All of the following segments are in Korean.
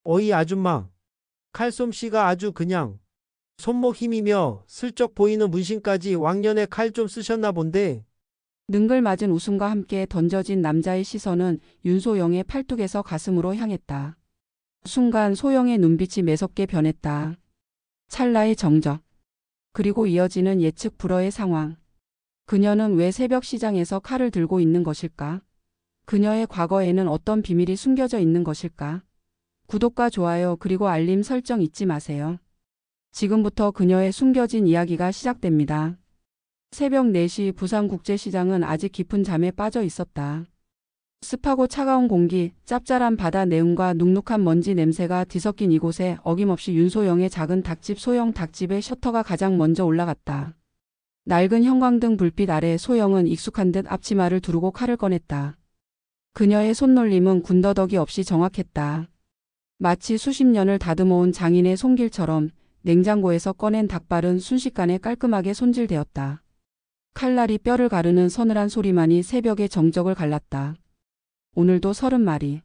어이 아줌마, 칼솜씨가 아주 그냥 손목 힘이며 슬쩍 보이는 문신까지 왕년에 칼 좀 쓰셨나 본데. 능글맞은 웃음과 함께 던져진 남자의 시선은 윤소영의 팔뚝에서 가슴으로 향했다. 순간 소영의 눈빛이 매섭게 변했다. 찰나의 정적. 그리고 이어지는 예측 불허의 상황. 그녀는 왜 새벽 시장에서 칼을 들고 있는 것일까? 그녀의 과거에는 어떤 비밀이 숨겨져 있는 것일까? 구독과 좋아요 그리고 알림 설정 잊지 마세요. 지금부터 그녀의 숨겨진 이야기가 시작됩니다. 새벽 4시 부산국제시장은 아직 깊은 잠에 빠져 있었다. 습하고 차가운 공기, 짭짤한 바다 내음과 눅눅한 먼지 냄새가 뒤섞인 이곳에 어김없이 윤소영의 작은 닭집 소영 닭집의 셔터가 가장 먼저 올라갔다. 낡은 형광등 불빛 아래 소영은 익숙한 듯 앞치마를 두르고 칼을 꺼냈다. 그녀의 손놀림은 군더더기 없이 정확했다. 마치 수십 년을 다듬어온 장인의 손길처럼 냉장고에서 꺼낸 닭발은 순식간에 깔끔하게 손질되었다. 칼날이 뼈를 가르는 서늘한 소리만이 새벽의 정적을 갈랐다. 오늘도 30마리.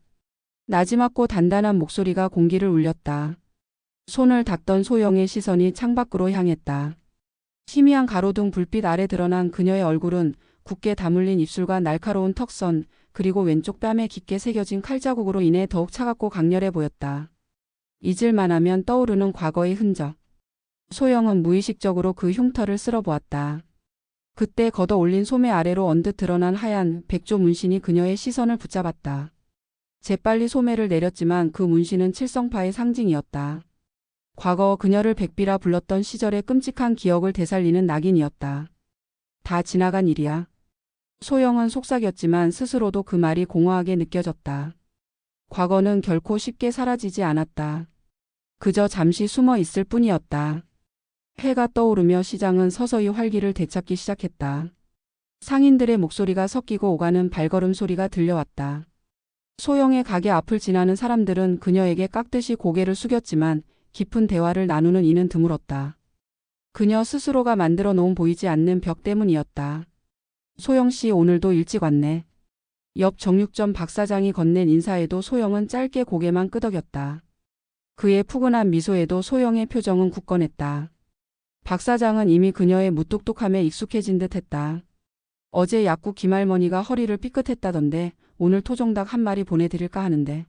나지막고 단단한 목소리가 공기를 울렸다. 손을 닦던 소영의 시선이 창밖으로 향했다. 희미한 가로등 불빛 아래 드러난 그녀의 얼굴은 굳게 다물린 입술과 날카로운 턱선, 그리고 왼쪽 뺨에 깊게 새겨진 칼자국으로 인해 더욱 차갑고 강렬해 보였다. 잊을만 하면 떠오르는 과거의 흔적. 소영은 무의식적으로 그 흉터를 쓸어보았다. 그때 걷어 올린 소매 아래로 언뜻 드러난 하얀 백조 문신이 그녀의 시선을 붙잡았다. 재빨리 소매를 내렸지만 그 문신은 칠성파의 상징이었다. 과거 그녀를 백비라 불렀던 시절의 끔찍한 기억을 되살리는 낙인이었다. 다 지나간 일이야. 소영은 속삭였지만 스스로도 그 말이 공허하게 느껴졌다. 과거는 결코 쉽게 사라지지 않았다. 그저 잠시 숨어 있을 뿐이었다. 해가 떠오르며 시장은 서서히 활기를 되찾기 시작했다. 상인들의 목소리가 섞이고 오가는 발걸음 소리가 들려왔다. 소영의 가게 앞을 지나는 사람들은 그녀에게 깍듯이 고개를 숙였지만 깊은 대화를 나누는 이는 드물었다. 그녀 스스로가 만들어 놓은 보이지 않는 벽 때문이었다. 소영 씨 오늘도 일찍 왔네. 옆 정육점 박 사장이 건넨 인사에도 소영은 짧게 고개만 끄덕였다. 그의 푸근한 미소에도 소영의 표정은 굳건했다. 박 사장은 이미 그녀의 무뚝뚝함에 익숙해진 듯 했다. 어제 약국 김할머니가 허리를 삐끗했다던데 오늘 토종닭 한 마리 보내드릴까 하는데.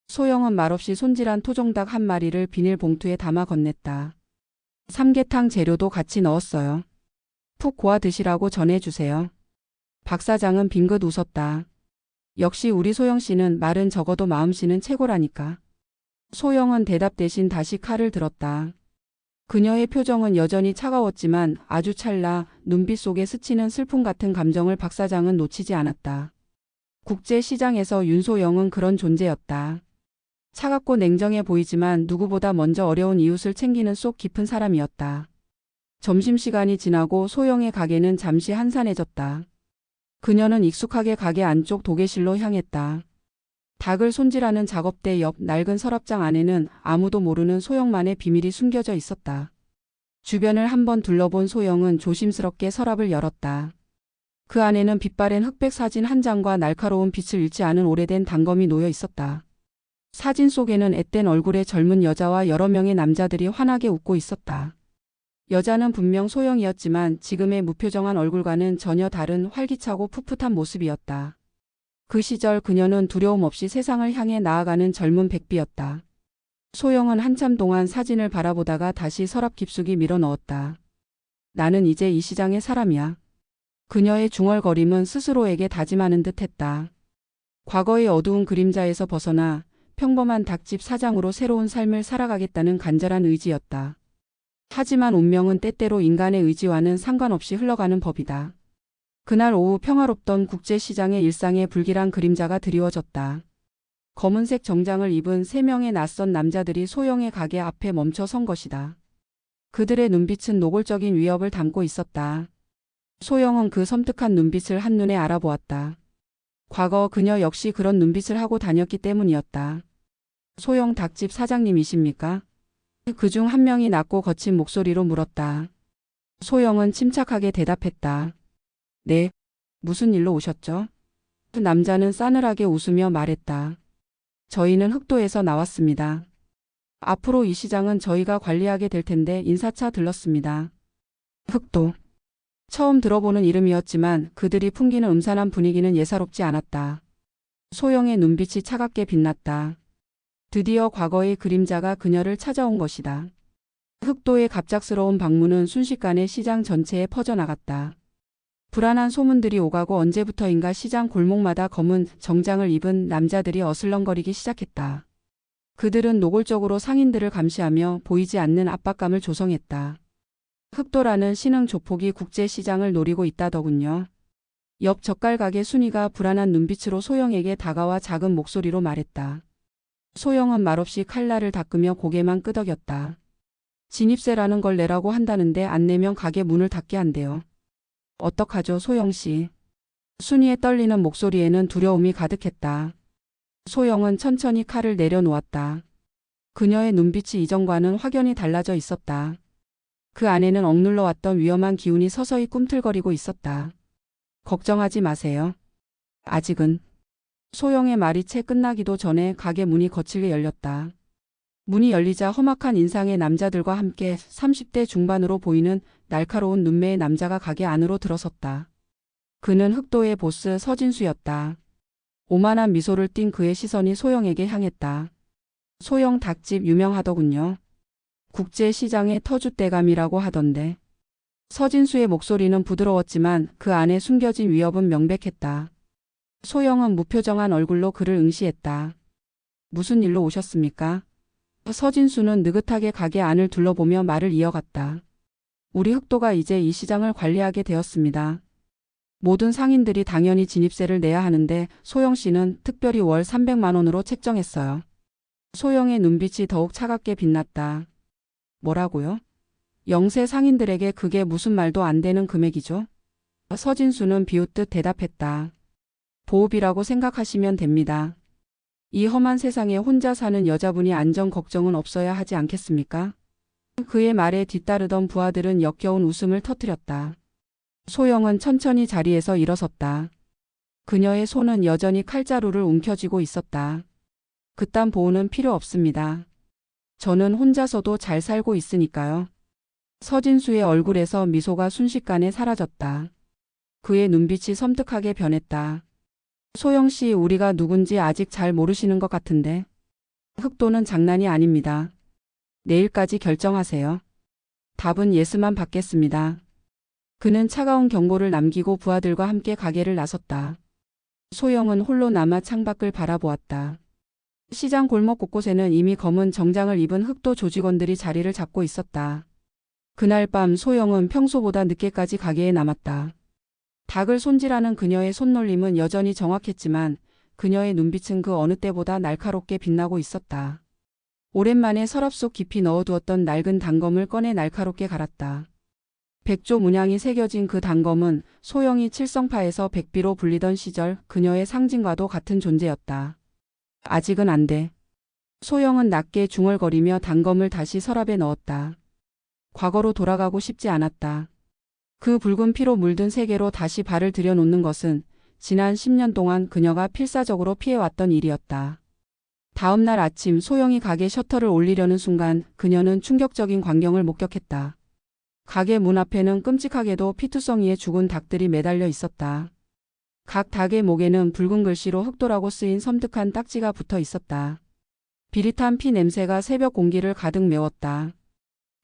소영은 말없이 손질한 토종닭 한 마리를 비닐봉투에 담아 건넸다. 삼계탕 재료도 같이 넣었어요. 푹 고아 드시라고 전해주세요. 박 사장은 빙긋 웃었다. 역시 우리 소영 씨는 말은 적어도 마음씨는 최고라니까. 소영은 대답 대신 다시 칼을 들었다. 그녀의 표정은 여전히 차가웠지만 아주 찰나 눈빛 속에 스치는 슬픔 같은 감정을 박 사장은 놓치지 않았다. 국제시장에서 윤소영은 그런 존재였다. 차갑고 냉정해 보이지만 누구보다 먼저 어려운 이웃을 챙기는 속 깊은 사람이었다. 점심시간이 지나고 소영의 가게는 잠시 한산해졌다. 그녀는 익숙하게 가게 안쪽 도계실로 향했다. 닭을 손질하는 작업대 옆 낡은 서랍장 안에는 아무도 모르는 소영만의 비밀이 숨겨져 있었다. 주변을 한번 둘러본 소영은 조심스럽게 서랍을 열었다. 그 안에는 빛바랜 흑백 사진 한 장과 날카로운 빛을 잃지 않은 오래된 단검이 놓여 있었다. 사진 속에는 앳된 얼굴의 젊은 여자와 여러 명의 남자들이 환하게 웃고 있었다. 여자는 분명 소영이었지만 지금의 무표정한 얼굴과는 전혀 다른 활기차고 풋풋한 모습이었다. 그 시절 그녀는 두려움 없이 세상을 향해 나아가는 젊은 백비였다. 소영은 한참 동안 사진을 바라보다가 다시 서랍 깊숙이 밀어 넣었다. 나는 이제 이 시장의 사람이야. 그녀의 중얼거림은 스스로에게 다짐하는 듯했다. 과거의 어두운 그림자에서 벗어나 평범한 닭집 사장으로 새로운 삶을 살아가겠다는 간절한 의지였다. 하지만 운명은 때때로 인간의 의지와는 상관없이 흘러가는 법이다. 그날 오후 평화롭던 국제시장의 일상에 불길한 그림자가 드리워졌다. 검은색 정장을 입은 3명의 낯선 남자들이 소영의 가게 앞에 멈춰 선 것이다. 그들의 눈빛은 노골적인 위협을 담고 있었다. 소영은 그 섬뜩한 눈빛을 한눈에 알아보았다. 과거 그녀 역시 그런 눈빛을 하고 다녔기 때문이었다. 소영 닭집 사장님이십니까? 그중 한 명이 낮고 거친 목소리로 물었다. 소영은 침착하게 대답했다. 네, 무슨 일로 오셨죠? 그 남자는 싸늘하게 웃으며 말했다. 저희는 흑도에서 나왔습니다. 앞으로 이 시장은 저희가 관리하게 될 텐데 인사차 들렀습니다. 흑도. 처음 들어보는 이름이었지만 그들이 풍기는 음산한 분위기는 예사롭지 않았다. 소영의 눈빛이 차갑게 빛났다. 드디어 과거의 그림자가 그녀를 찾아온 것이다. 흑도의 갑작스러운 방문은 순식간에 시장 전체에 퍼져나갔다. 불안한 소문들이 오가고 언제부터인가 시장 골목마다 검은 정장을 입은 남자들이 어슬렁거리기 시작했다. 그들은 노골적으로 상인들을 감시하며 보이지 않는 압박감을 조성했다. 흑도라는 신흥 조폭이 국제시장을 노리고 있다더군요. 옆 젓갈 가게 순이가 불안한 눈빛으로 소영에게 다가와 작은 목소리로 말했다. 소영은 말없이 칼날을 닦으며 고개만 끄덕였다. 진입세라는 걸 내라고 한다는데 안 내면 가게 문을 닫게 한대요. 어떡하죠, 소영씨. 순이의 떨리는 목소리에는 두려움이 가득했다. 소영은 천천히 칼을 내려놓았다. 그녀의 눈빛이 이전과는 확연히 달라져 있었다. 그 안에는 억눌러 왔던 위험한 기운이 서서히 꿈틀거리고 있었다. 걱정하지 마세요. 아직은. 소영의 말이 채 끝나기도 전에 가게 문이 거칠게 열렸다. 문이 열리자 험악한 인상의 남자들과 함께 30대 중반으로 보이는 날카로운 눈매의 남자가 가게 안으로 들어섰다. 그는 흑도의 보스 서진수였다. 오만한 미소를 띤 그의 시선이 소영에게 향했다. 소영 닭집 유명하더군요. 국제시장의 터줏대감이라고 하던데. 서진수의 목소리는 부드러웠지만 그 안에 숨겨진 위협은 명백했다. 소영은 무표정한 얼굴로 그를 응시했다. 무슨 일로 오셨습니까? 서진수는 느긋하게 가게 안을 둘러보며 말을 이어갔다. 우리 흑도가 이제 이 시장을 관리하게 되었습니다. 모든 상인들이 당연히 진입세를 내야 하는데 소영 씨는 특별히 월 300만 원으로 책정했어요. 소영의 눈빛이 더욱 차갑게 빛났다. 뭐라고요? 영세 상인들에게 그게 무슨 말도 안 되는 금액이죠? 서진수는 비웃듯 대답했다. 보호비라고 생각하시면 됩니다. 이 험한 세상에 혼자 사는 여자분이 안전 걱정은 없어야 하지 않겠습니까? 그의 말에 뒤따르던 부하들은 역겨운 웃음을 터뜨렸다. 소영은 천천히 자리에서 일어섰다. 그녀의 손은 여전히 칼자루를 움켜쥐고 있었다. 그딴 보호는 필요 없습니다. 저는 혼자서도 잘 살고 있으니까요. 서진수의 얼굴에서 미소가 순식간에 사라졌다. 그의 눈빛이 섬뜩하게 변했다. 소영 씨, 우리가 누군지 아직 잘 모르시는 것 같은데. 흑도는 장난이 아닙니다. 내일까지 결정하세요. 답은 예스만 받겠습니다. 그는 차가운 경고를 남기고 부하들과 함께 가게를 나섰다. 소영은 홀로 남아 창밖을 바라보았다. 시장 골목 곳곳에는 이미 검은 정장을 입은 흑도 조직원들이 자리를 잡고 있었다. 그날 밤 소영은 평소보다 늦게까지 가게에 남았다. 닭을 손질하는 그녀의 손놀림은 여전히 정확했지만 그녀의 눈빛은 그 어느 때보다 날카롭게 빛나고 있었다. 오랜만에 서랍 속 깊이 넣어두었던 낡은 단검을 꺼내 날카롭게 갈았다. 백조 문양이 새겨진 그 단검은 소영이 칠성파에서 백비로 불리던 시절 그녀의 상징과도 같은 존재였다. 아직은 안 돼. 소영은 낮게 중얼거리며 단검을 다시 서랍에 넣었다. 과거로 돌아가고 싶지 않았다. 그 붉은 피로 물든 세계로 다시 발을 들여놓는 것은 지난 10년 동안 그녀가 필사적으로 피해왔던 일이었다. 다음 날 아침 소영이 가게 셔터를 올리려는 순간 그녀는 충격적인 광경을 목격했다. 가게 문 앞에는 끔찍하게도 피투성이에 죽은 닭들이 매달려 있었다. 각 닭의 목에는 붉은 글씨로 흑도라고 쓰인 섬뜩한 딱지가 붙어 있었다. 비릿한 피 냄새가 새벽 공기를 가득 메웠다.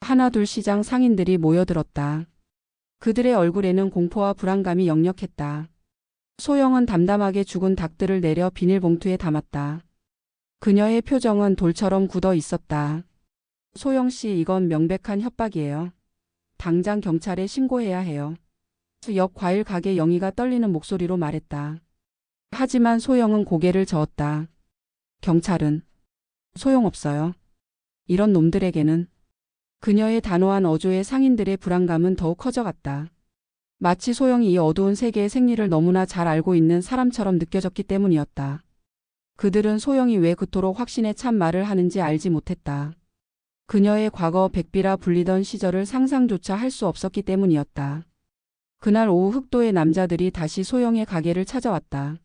하나둘 시장 상인들이 모여들었다. 그들의 얼굴에는 공포와 불안감이 역력했다. 소영은 담담하게 죽은 닭들을 내려 비닐봉투에 담았다. 그녀의 표정은 돌처럼 굳어 있었다. 소영 씨, 이건 명백한 협박이에요. 당장 경찰에 신고해야 해요. 옆 과일 가게 영희가 떨리는 목소리로 말했다. 하지만 소영은 고개를 저었다. 경찰은 소용없어요. 이런 놈들에게는. 그녀의 단호한 어조에 상인들의 불안감은 더욱 커져갔다. 마치 소영이 이 어두운 세계의 생리를 너무나 잘 알고 있는 사람처럼 느껴졌기 때문이었다. 그들은 소영이 왜 그토록 확신에 찬 말을 하는지 알지 못했다. 그녀의 과거 백비라 불리던 시절을 상상조차 할 수 없었기 때문이었다. 그날 오후 흑도의 남자들이 다시 소영의 가게를 찾아왔다.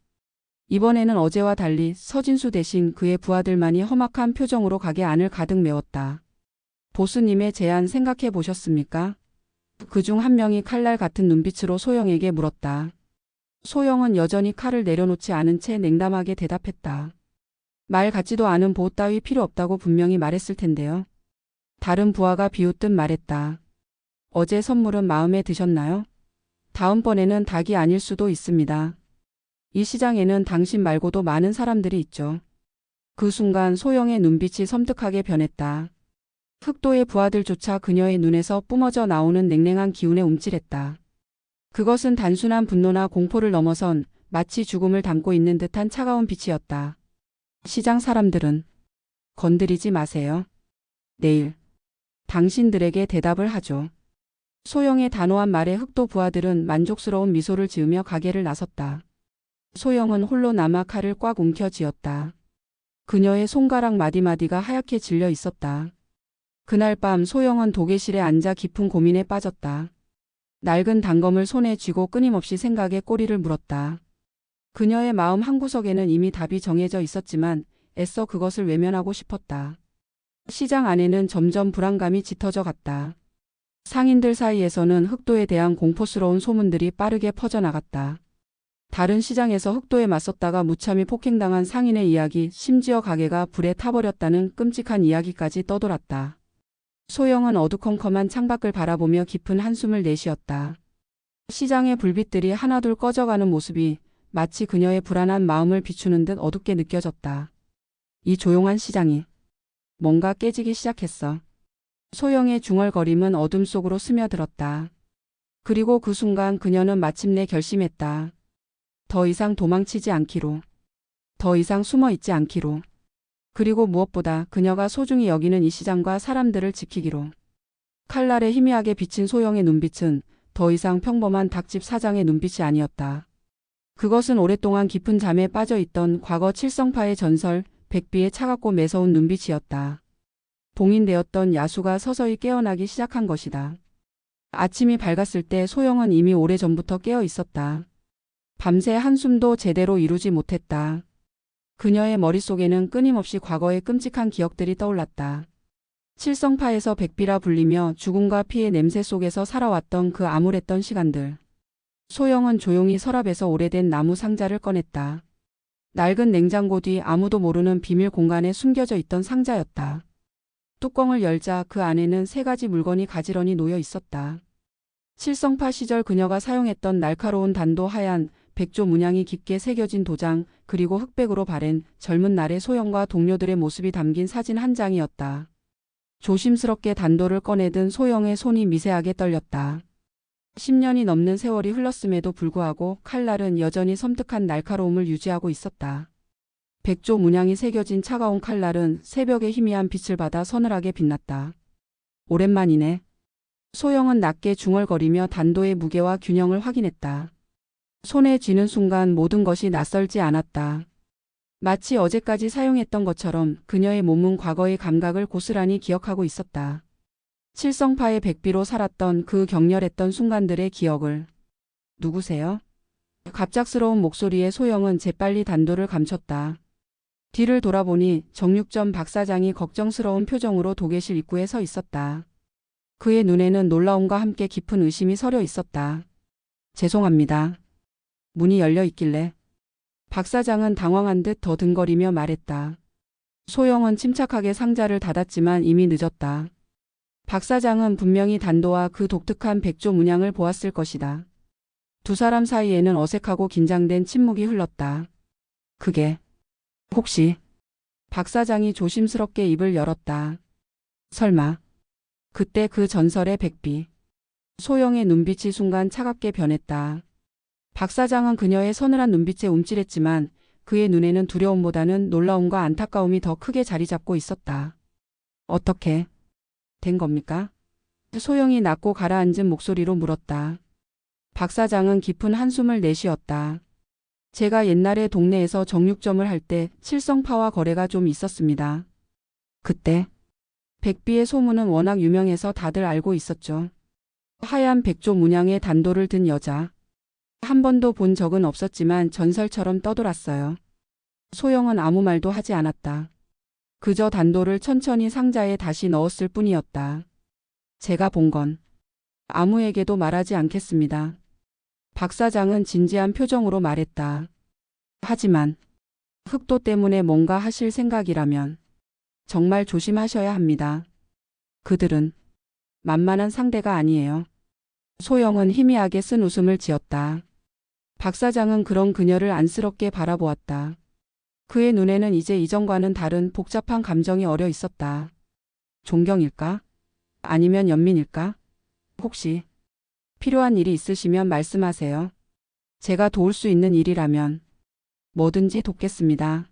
이번에는 어제와 달리 서진수 대신 그의 부하들만이 험악한 표정으로 가게 안을 가득 메웠다. 보수님의 제안 생각해 보셨습니까? 그중 한 명이 칼날 같은 눈빛으로 소영에게 물었다. 소영은 여전히 칼을 내려놓지 않은 채 냉담하게 대답했다. 말 같지도 않은 보호 따위 필요 없다고 분명히 말했을 텐데요. 다른 부하가 비웃듯 말했다. 어제 선물은 마음에 드셨나요? 다음번에는 닭이 아닐 수도 있습니다. 이 시장에는 당신 말고도 많은 사람들이 있죠. 그 순간 소영의 눈빛이 섬뜩하게 변했다. 흑도의 부하들조차 그녀의 눈에서 뿜어져 나오는 냉랭한 기운에 움찔했다. 그것은 단순한 분노나 공포를 넘어선 마치 죽음을 담고 있는 듯한 차가운 빛이었다. 시장 사람들은 건드리지 마세요. 내일 당신들에게 대답을 하죠. 소영의 단호한 말에 흑도 부하들은 만족스러운 미소를 지으며 가게를 나섰다. 소영은 홀로 남아 칼을 꽉 움켜쥐었다. 그녀의 손가락 마디마디가 하얗게 질려 있었다. 그날 밤 소영은 도계실에 앉아 깊은 고민에 빠졌다. 낡은 단검을 손에 쥐고 끊임없이 생각에 꼬리를 물었다. 그녀의 마음 한구석에는 이미 답이 정해져 있었지만 애써 그것을 외면하고 싶었다. 시장 안에는 점점 불안감이 짙어져 갔다. 상인들 사이에서는 흑도에 대한 공포스러운 소문들이 빠르게 퍼져나갔다. 다른 시장에서 흑도에 맞섰다가 무참히 폭행당한 상인의 이야기, 심지어 가게가 불에 타버렸다는 끔찍한 이야기까지 떠돌았다. 소영은 어두컴컴한 창밖을 바라보며 깊은 한숨을 내쉬었다. 시장의 불빛들이 하나둘 꺼져가는 모습이 마치 그녀의 불안한 마음을 비추는 듯 어둡게 느껴졌다. 이 조용한 시장이 뭔가 깨지기 시작했어. 소영의 중얼거림은 어둠 속으로 스며들었다. 그리고 그 순간 그녀는 마침내 결심했다. 더 이상 도망치지 않기로. 더 이상 숨어 있지 않기로. 그리고 무엇보다 그녀가 소중히 여기는 이 시장과 사람들을 지키기로. 칼날에 희미하게 비친 소영의 눈빛은 더 이상 평범한 닭집 사장의 눈빛이 아니었다. 그것은 오랫동안 깊은 잠에 빠져있던 과거 칠성파의 전설 백비의 차갑고 매서운 눈빛이었다. 봉인되었던 야수가 서서히 깨어나기 시작한 것이다. 아침이 밝았을 때 소영은 이미 오래전부터 깨어 있었다. 밤새 한숨도 제대로 이루지 못했다. 그녀의 머릿속에는 끊임없이 과거의 끔찍한 기억들이 떠올랐다. 칠성파에서 백비라 불리며 죽음과 피의 냄새 속에서 살아왔던 그 암울했던 시간들. 소영은 조용히 서랍에서 오래된 나무 상자를 꺼냈다. 낡은 냉장고 뒤 아무도 모르는 비밀 공간에 숨겨져 있던 상자였다. 뚜껑을 열자 그 안에는 3가지 물건이 가지런히 놓여 있었다. 칠성파 시절 그녀가 사용했던 날카로운 단도 하얀 백조 문양이 깊게 새겨진 도장, 그리고 흑백으로 바랜 젊은 날의 소영과 동료들의 모습이 담긴 사진 한 장이었다. 조심스럽게 단도를 꺼내든 소영의 손이 미세하게 떨렸다. 10년이 넘는 세월이 흘렀음에도 불구하고 칼날은 여전히 섬뜩한 날카로움을 유지하고 있었다. 백조 문양이 새겨진 차가운 칼날은 새벽의 희미한 빛을 받아 서늘하게 빛났다. 오랜만이네. 소영은 낮게 중얼거리며 단도의 무게와 균형을 확인했다. 손에 쥐는 순간 모든 것이 낯설지 않았다. 마치 어제까지 사용했던 것처럼 그녀의 몸은 과거의 감각을 고스란히 기억하고 있었다. 칠성파의 백비로 살았던 그 격렬했던 순간들의 기억을. 누구세요? 갑작스러운 목소리에 소영은 재빨리 단도를 감췄다. 뒤를 돌아보니 정육점 박 사장이 걱정스러운 표정으로 도계실 입구에 서 있었다. 그의 눈에는 놀라움과 함께 깊은 의심이 서려 있었다. 죄송합니다. 문이 열려 있길래. 박 사장은 당황한 듯 더듬거리며 말했다. 소영은 침착하게 상자를 닫았지만 이미 늦었다. 박 사장은 분명히 단도와 그 독특한 백조 문양을 보았을 것이다. 두 사람 사이에는 어색하고 긴장된 침묵이 흘렀다. 그게 혹시? 박 사장이 조심스럽게 입을 열었다. 설마. 그때 그 전설의 백비. 소영의 눈빛이 순간 차갑게 변했다. 박 사장은 그녀의 서늘한 눈빛에 움찔했지만 그의 눈에는 두려움보다는 놀라움과 안타까움이 더 크게 자리 잡고 있었다. 어떻게 된 겁니까? 소영이 낮고 가라앉은 목소리로 물었다. 박 사장은 깊은 한숨을 내쉬었다. 제가 옛날에 동네에서 정육점을 할 때 칠성파와 거래가 좀 있었습니다. 그때 백비의 소문은 워낙 유명해서 다들 알고 있었죠. 하얀 백조 문양의 단도를 든 여자. 한 번도 본 적은 없었지만 전설처럼 떠돌았어요. 소영은 아무 말도 하지 않았다. 그저 단도를 천천히 상자에 다시 넣었을 뿐이었다. 제가 본 건 아무에게도 말하지 않겠습니다. 박 사장은 진지한 표정으로 말했다. 하지만 흑도 때문에 뭔가 하실 생각이라면 정말 조심하셔야 합니다. 그들은 만만한 상대가 아니에요. 소영은 희미하게 쓴 웃음을 지었다. 박 사장은 그런 그녀를 안쓰럽게 바라보았다. 그의 눈에는 이제 이전과는 다른 복잡한 감정이 어려 있었다. 존경일까? 아니면 연민일까? 혹시 필요한 일이 있으시면 말씀하세요. 제가 도울 수 있는 일이라면 뭐든지 돕겠습니다.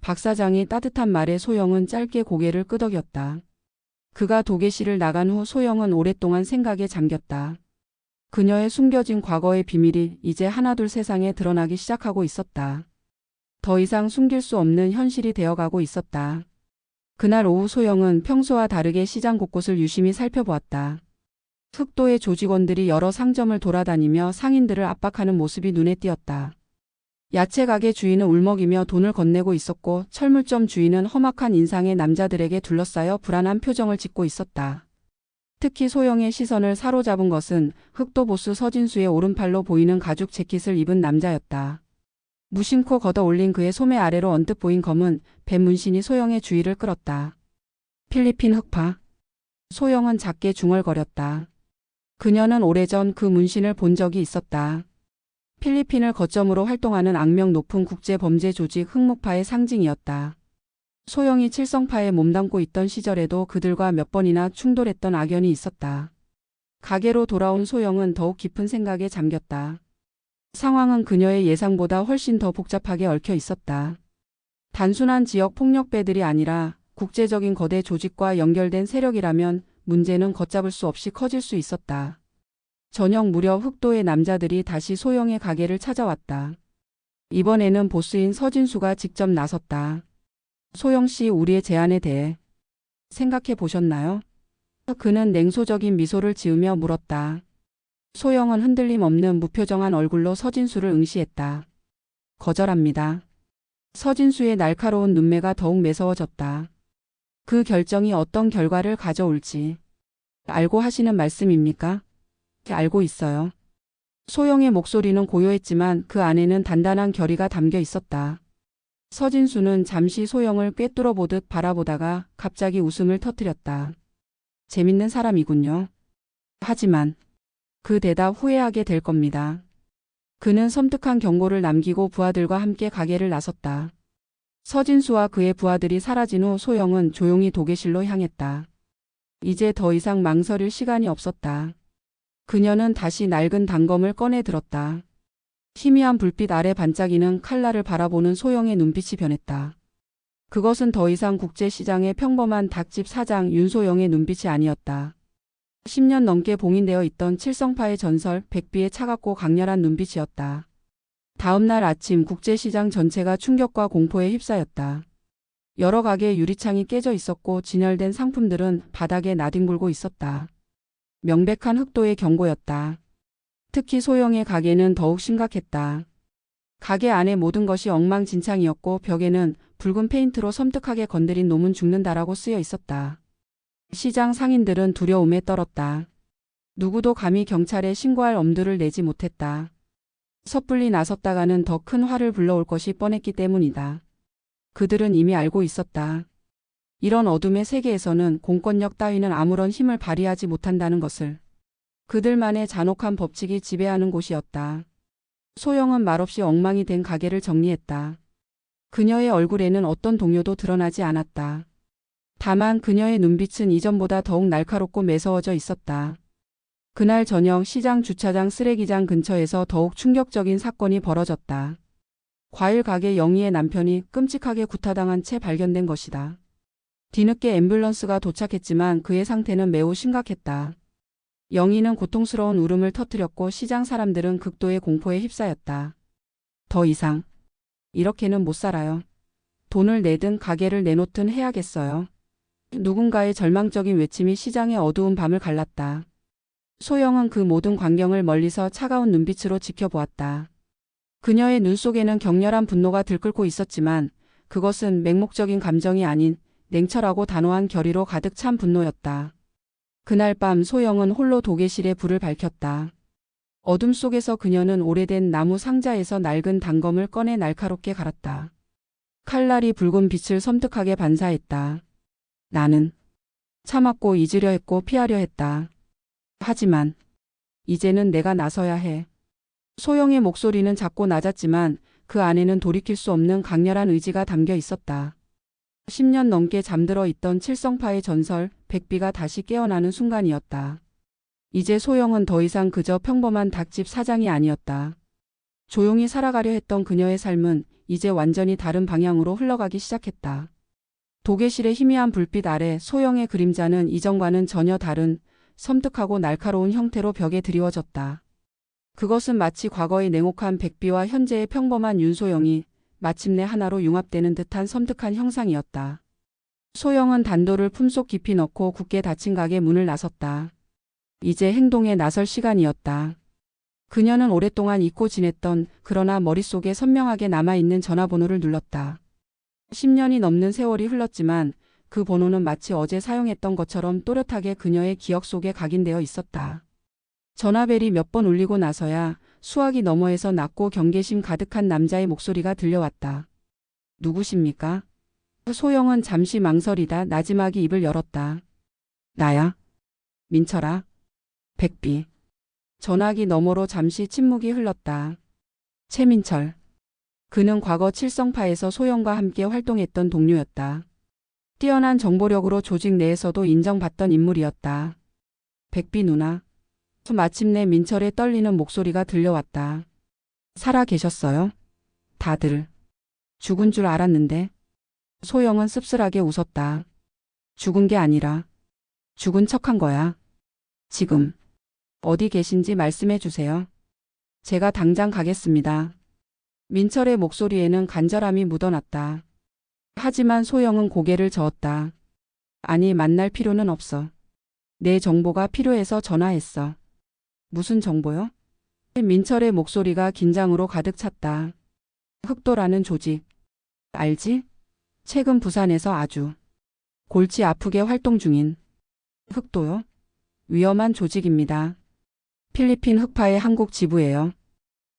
박 사장이 따뜻한 말에 소영은 짧게 고개를 끄덕였다. 그가 도계실을 나간 후 소영은 오랫동안 생각에 잠겼다. 그녀의 숨겨진 과거의 비밀이 이제 하나둘 세상에 드러나기 시작하고 있었다. 더 이상 숨길 수 없는 현실이 되어가고 있었다. 그날 오후 소영은 평소와 다르게 시장 곳곳을 유심히 살펴보았다. 흑도의 조직원들이 여러 상점을 돌아다니며 상인들을 압박하는 모습이 눈에 띄었다. 야채 가게 주인은 울먹이며 돈을 건네고 있었고 철물점 주인은 험악한 인상의 남자들에게 둘러싸여 불안한 표정을 짓고 있었다. 특히 소영의 시선을 사로잡은 것은 흑도 보스 서진수의 오른팔로 보이는 가죽 재킷을 입은 남자였다. 무심코 걷어 올린 그의 소매 아래로 언뜻 보인 검은 뱀 문신이 소영의 주의를 끌었다. 필리핀 흑파. 소영은 작게 중얼거렸다. 그녀는 오래전 그 문신을 본 적이 있었다. 필리핀을 거점으로 활동하는 악명 높은 국제범죄 조직 흑목파의 상징이었다. 소영이 칠성파에 몸담고 있던 시절에도 그들과 몇 번이나 충돌했던 악연이 있었다. 가게로 돌아온 소영은 더욱 깊은 생각에 잠겼다. 상황은 그녀의 예상보다 훨씬 더 복잡하게 얽혀 있었다. 단순한 지역 폭력배들이 아니라 국제적인 거대 조직과 연결된 세력이라면 문제는 걷잡을 수 없이 커질 수 있었다. 저녁 무렵 흑도의 남자들이 다시 소영의 가게를 찾아왔다. 이번에는 보스인 서진수가 직접 나섰다. 소영 씨, 우리의 제안에 대해 생각해 보셨나요? 그는 냉소적인 미소를 지으며 물었다. 소영은 흔들림 없는 무표정한 얼굴로 서진수를 응시했다. 거절합니다. 서진수의 날카로운 눈매가 더욱 매서워졌다. 그 결정이 어떤 결과를 가져올지 알고 하시는 말씀입니까? 알고 있어요. 소영의 목소리는 고요했지만 그 안에는 단단한 결의가 담겨 있었다. 서진수는 잠시 소영을 꿰뚫어 보듯 바라보다가 갑자기 웃음을 터뜨렸다. 재밌는 사람이군요. 하지만 그 대답 후회하게 될 겁니다. 그는 섬뜩한 경고를 남기고 부하들과 함께 가게를 나섰다. 서진수와 그의 부하들이 사라진 후 소영은 조용히 도계실로 향했다. 이제 더 이상 망설일 시간이 없었다. 그녀는 다시 낡은 단검을 꺼내 들었다. 희미한 불빛 아래 반짝이는 칼날을 바라보는 소영의 눈빛이 변했다. 그것은 더 이상 국제시장의 평범한 닭집 사장 윤소영의 눈빛이 아니었다. 10년 넘게 봉인되어 있던 칠성파의 전설 백비의 차갑고 강렬한 눈빛이었다. 다음 날 아침 국제시장 전체가 충격과 공포에 휩싸였다. 여러 가게의 유리창이 깨져 있었고 진열된 상품들은 바닥에 나뒹굴고 있었다. 명백한 흑도의 경고였다. 특히 소영의 가게는 더욱 심각했다. 가게 안의 모든 것이 엉망진창이었고 벽에는 붉은 페인트로 섬뜩하게 건드린 놈은 죽는다라고 쓰여 있었다. 시장 상인들은 두려움에 떨었다. 누구도 감히 경찰에 신고할 엄두를 내지 못했다. 섣불리 나섰다가는 더 큰 화를 불러올 것이 뻔했기 때문이다. 그들은 이미 알고 있었다. 이런 어둠의 세계에서는 공권력 따위는 아무런 힘을 발휘하지 못한다는 것을. 그들만의 잔혹한 법칙이 지배하는 곳이었다. 소영은 말없이 엉망이 된 가게를 정리했다. 그녀의 얼굴에는 어떤 동요도 드러나지 않았다. 다만 그녀의 눈빛은 이전보다 더욱 날카롭고 매서워져 있었다. 그날 저녁 시장 주차장 쓰레기장 근처에서 더욱 충격적인 사건이 벌어졌다. 과일 가게 영희의 남편이 끔찍하게 구타당한 채 발견된 것이다. 뒤늦게 앰뷸런스가 도착했지만 그의 상태는 매우 심각했다. 영희는 고통스러운 울음을 터뜨렸고 시장 사람들은 극도의 공포에 휩싸였다. 더 이상 이렇게는 못 살아요. 돈을 내든 가게를 내놓든 해야겠어요. 누군가의 절망적인 외침이 시장의 어두운 밤을 갈랐다. 소영은 그 모든 광경을 멀리서 차가운 눈빛으로 지켜보았다. 그녀의 눈 속에는 격렬한 분노가 들끓고 있었지만 그것은 맹목적인 감정이 아닌 냉철하고 단호한 결의로 가득 찬 분노였다. 그날 밤 소영은 홀로 도계실에 불을 밝혔다. 어둠 속에서 그녀는 오래된 나무 상자에서 낡은 단검을 꺼내 날카롭게 갈았다. 칼날이 붉은 빛을 섬뜩하게 반사했다. 나는 참았고 잊으려 했고 피하려 했다. 하지만 이제는 내가 나서야 해. 소영의 목소리는 작고 낮았지만 그 안에는 돌이킬 수 없는 강렬한 의지가 담겨 있었다. 10년 넘게 잠들어 있던 칠성파의 전설 백비가 다시 깨어나는 순간이었다. 이제 소영은 더 이상 그저 평범한 닭집 사장이 아니었다. 조용히 살아가려 했던 그녀의 삶은 이제 완전히 다른 방향으로 흘러가기 시작했다. 도계실의 희미한 불빛 아래 소영의 그림자는 이전과는 전혀 다른 섬뜩하고 날카로운 형태로 벽에 드리워졌다. 그것은 마치 과거의 냉혹한 백비와 현재의 평범한 윤소영이 마침내 하나로 융합되는 듯한 섬뜩한 형상이었다. 소영은 단도를 품속 깊이 넣고 굳게 닫힌 가게 문을 나섰다. 이제 행동에 나설 시간이었다. 그녀는 오랫동안 잊고 지냈던 그러나 머릿속에 선명하게 남아있는 전화번호를 눌렀다. 10년이 넘는 세월이 흘렀지만 그 번호는 마치 어제 사용했던 것처럼 또렷하게 그녀의 기억 속에 각인되어 있었다. 전화벨이 몇 번 울리고 나서야 수화기 너머에서 낮고 경계심 가득한 남자의 목소리가 들려왔다. 누구십니까? 소영은 잠시 망설이다 나지막이 입을 열었다. 나야. 민철아. 백비. 전화기 너머로 잠시 침묵이 흘렀다. 최민철. 그는 과거 칠성파에서 소영과 함께 활동했던 동료였다. 뛰어난 정보력으로 조직 내에서도 인정받던 인물이었다. 백비 누나. 마침내 민철의 떨리는 목소리가 들려왔다. 살아 계셨어요? 다들. 죽은 줄 알았는데. 소영은 씁쓸하게 웃었다. 죽은 게 아니라 죽은 척한 거야. 지금 어디 계신지 말씀해 주세요. 제가 당장 가겠습니다. 민철의 목소리에는 간절함이 묻어났다. 하지만 소영은 고개를 저었다. 아니, 만날 필요는 없어. 내 정보가 필요해서 전화했어. 무슨 정보요? 민철의 목소리가 긴장으로 가득 찼다. 흑도라는 조직. 알지? 최근 부산에서 아주 골치 아프게 활동 중인. 흑도요? 위험한 조직입니다. 필리핀 흑파의 한국 지부예요.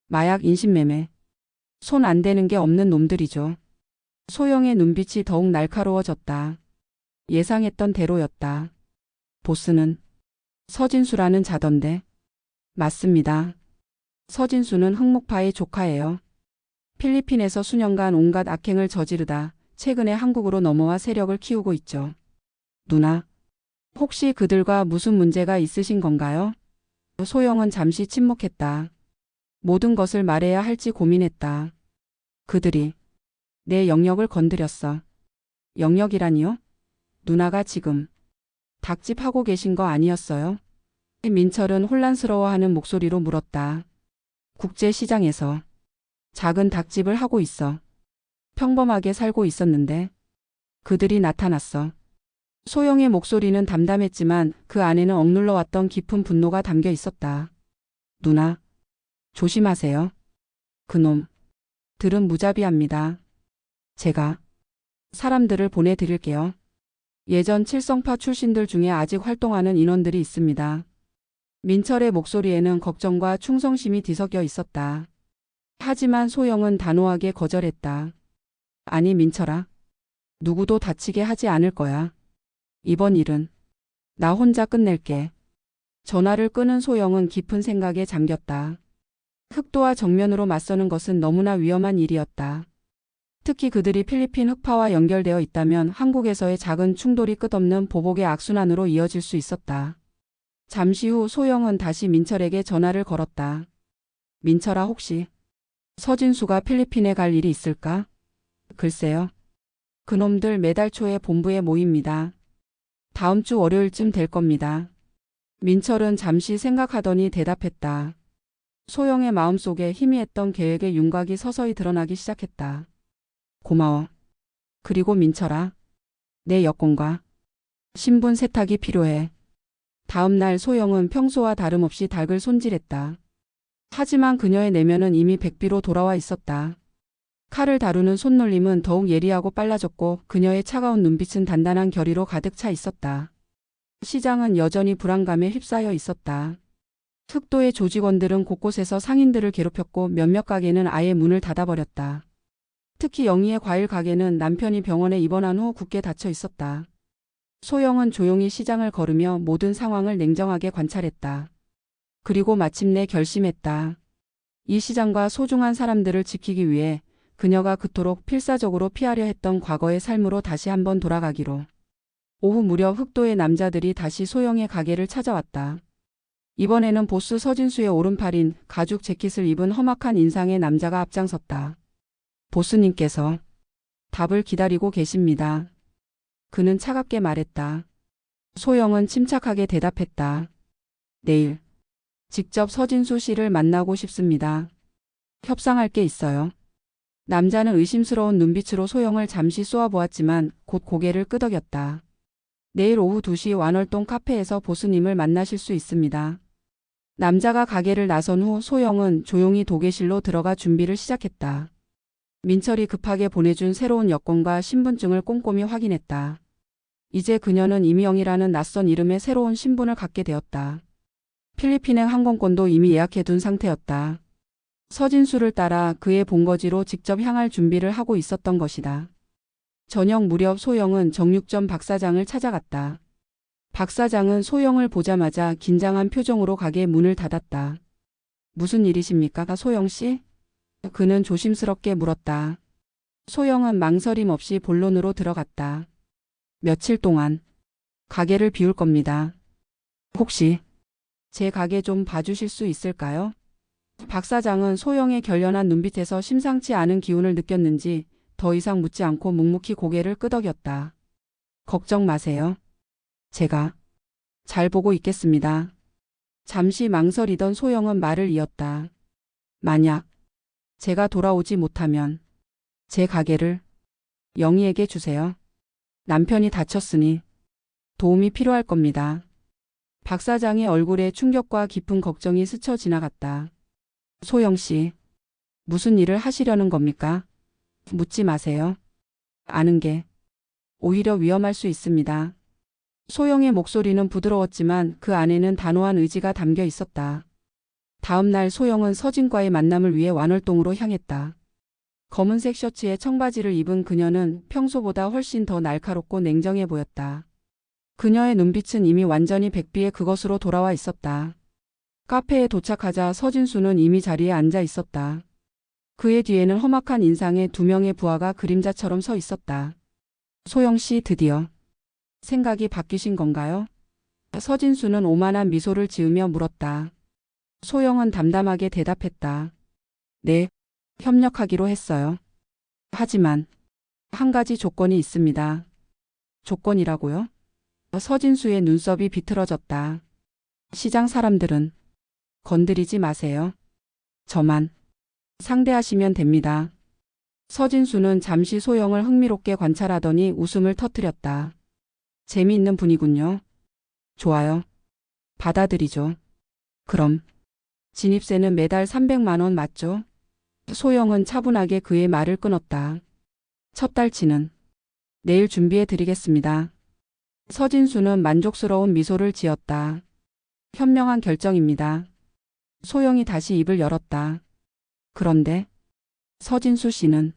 마약 인신매매. 손 안 대는 게 없는 놈들이죠. 소영의 눈빛이 더욱 날카로워졌다. 예상했던 대로였다. 보스는 서진수라는 자던데. 맞습니다. 서진수는 흑목파의 조카예요. 필리핀에서 수년간 온갖 악행을 저지르다 최근에 한국으로 넘어와 세력을 키우고 있죠. 누나, 혹시 그들과 무슨 문제가 있으신 건가요? 소영은 잠시 침묵했다. 모든 것을 말해야 할지 고민했다. 그들이 내 영역을 건드렸어. 영역이라니요? 누나가 지금 닭집 하고 계신 거 아니었어요? 민철은 혼란스러워하는 목소리로 물었다. 국제시장에서 작은 닭집을 하고 있어. 평범하게 살고 있었는데 그들이 나타났어. 소영의 목소리는 담담했지만 그 안에는 억눌러왔던 깊은 분노가 담겨 있었다. 누나, 조심하세요. 그놈 들은 무자비합니다. 제가 사람들을 보내드릴게요. 예전 칠성파 출신들 중에 아직 활동하는 인원들이 있습니다. 민철의 목소리에는 걱정과 충성심이 뒤섞여 있었다. 하지만 소영은 단호하게 거절했다. 아니, 민철아. 누구도 다치게 하지 않을 거야. 이번 일은 나 혼자 끝낼게. 전화를 끄는 소영은 깊은 생각에 잠겼다. 흑도와 정면으로 맞서는 것은 너무나 위험한 일이었다. 특히 그들이 필리핀 흑파와 연결되어 있다면 한국에서의 작은 충돌이 끝없는 보복의 악순환으로 이어질 수 있었다. 잠시 후 소영은 다시 민철에게 전화를 걸었다. 민철아, 혹시 서진수가 필리핀에 갈 일이 있을까? 글쎄요. 그놈들 매달 초에 본부에 모입니다. 다음 주 월요일쯤 될 겁니다. 민철은 잠시 생각하더니 대답했다. 소영의 마음속에 희미했던 계획의 윤곽이 서서히 드러나기 시작했다. 고마워. 그리고 민철아, 내 여권과 신분 세탁이 필요해. 다음 날 소영은 평소와 다름없이 닭을 손질했다. 하지만 그녀의 내면은 이미 백비로 돌아와 있었다. 칼을 다루는 손놀림은 더욱 예리하고 빨라졌고 그녀의 차가운 눈빛은 단단한 결의로 가득 차 있었다. 시장은 여전히 불안감에 휩싸여 있었다. 특도의 조직원들은 곳곳에서 상인들을 괴롭혔고 몇몇 가게는 아예 문을 닫아버렸다. 특히 영희의 과일 가게는 남편이 병원에 입원한 후 굳게 닫혀 있었다. 소영은 조용히 시장을 걸으며 모든 상황을 냉정하게 관찰했다. 그리고 마침내 결심했다. 이 시장과 소중한 사람들을 지키기 위해 그녀가 그토록 필사적으로 피하려 했던 과거의 삶으로 다시 한번 돌아가기로. 오후 무렵 흑도의 남자들이 다시 소영의 가게를 찾아왔다. 이번에는 보스 서진수의 오른팔인 가죽 재킷을 입은 험악한 인상의 남자가 앞장섰다. 보스님께서 답을 기다리고 계십니다. 그는 차갑게 말했다. 소영은 침착하게 대답했다. 내일 직접 서진수 씨를 만나고 싶습니다. 협상할 게 있어요. 남자는 의심스러운 눈빛으로 소영을 잠시 쏘아보았지만 곧 고개를 끄덕였다. 내일 오후 2시 완월동 카페에서 보스님을 만나실 수 있습니다. 남자가 가게를 나선 후 소영은 조용히 도계실로 들어가 준비를 시작했다. 민철이 급하게 보내준 새로운 여권과 신분증을 꼼꼼히 확인했다. 이제 그녀는 이미영이라는 낯선 이름의 새로운 신분을 갖게 되었다. 필리핀행 항공권도 이미 예약해둔 상태였다. 서진수를 따라 그의 본거지로 직접 향할 준비를 하고 있었던 것이다. 저녁 무렵 소영은 정육점 박 사장을 찾아갔다. 박 사장은 소영을 보자마자 긴장한 표정으로 가게 문을 닫았다. 무슨 일이십니까, 소영 씨? 그는 조심스럽게 물었다. 소영은 망설임 없이 본론으로 들어갔다. 며칠 동안 가게를 비울 겁니다. 혹시 제 가게 좀 봐주실 수 있을까요? 박 사장은 소영의 결연한 눈빛에서 심상치 않은 기운을 느꼈는지 더 이상 묻지 않고 묵묵히 고개를 끄덕였다. 걱정 마세요. 제가 잘 보고 있겠습니다. 잠시 망설이던 소영은 말을 이었다. 만약 제가 돌아오지 못하면 제 가게를 영희에게 주세요. 남편이 다쳤으니 도움이 필요할 겁니다. 박 사장의 얼굴에 충격과 깊은 걱정이 스쳐 지나갔다. 소영 씨, 무슨 일을 하시려는 겁니까? 묻지 마세요. 아는 게 오히려 위험할 수 있습니다. 소영의 목소리는 부드러웠지만 그 안에는 단호한 의지가 담겨 있었다. 다음 날 소영은 서진과의 만남을 위해 완월동으로 향했다. 검은색 셔츠에 청바지를 입은 그녀는 평소보다 훨씬 더 날카롭고 냉정해 보였다. 그녀의 눈빛은 이미 완전히 백비의 그것으로 돌아와 있었다. 카페에 도착하자 서진수는 이미 자리에 앉아 있었다. 그의 뒤에는 험악한 인상의 2명의 부하가 그림자처럼 서 있었다. 소영 씨, 드디어 생각이 바뀌신 건가요? 서진수는 오만한 미소를 지으며 물었다. 소영은 담담하게 대답했다. 네, 협력하기로 했어요. 하지만 한 가지 조건이 있습니다. 조건이라고요? 서진수의 눈썹이 비틀어졌다. 시장 사람들은 건드리지 마세요. 저만 상대하시면 됩니다. 서진수는 잠시 소영을 흥미롭게 관찰하더니 웃음을 터뜨렸다. 재미있는 분이군요. 좋아요. 받아들이죠. 그럼 진입세는 매달 300만 원 맞죠? 소영은 차분하게 그의 말을 끊었다. 첫 달치는 내일 준비해 드리겠습니다. 서진수는 만족스러운 미소를 지었다. 현명한 결정입니다. 소영이 다시 입을 열었다. 그런데 서진수 씨는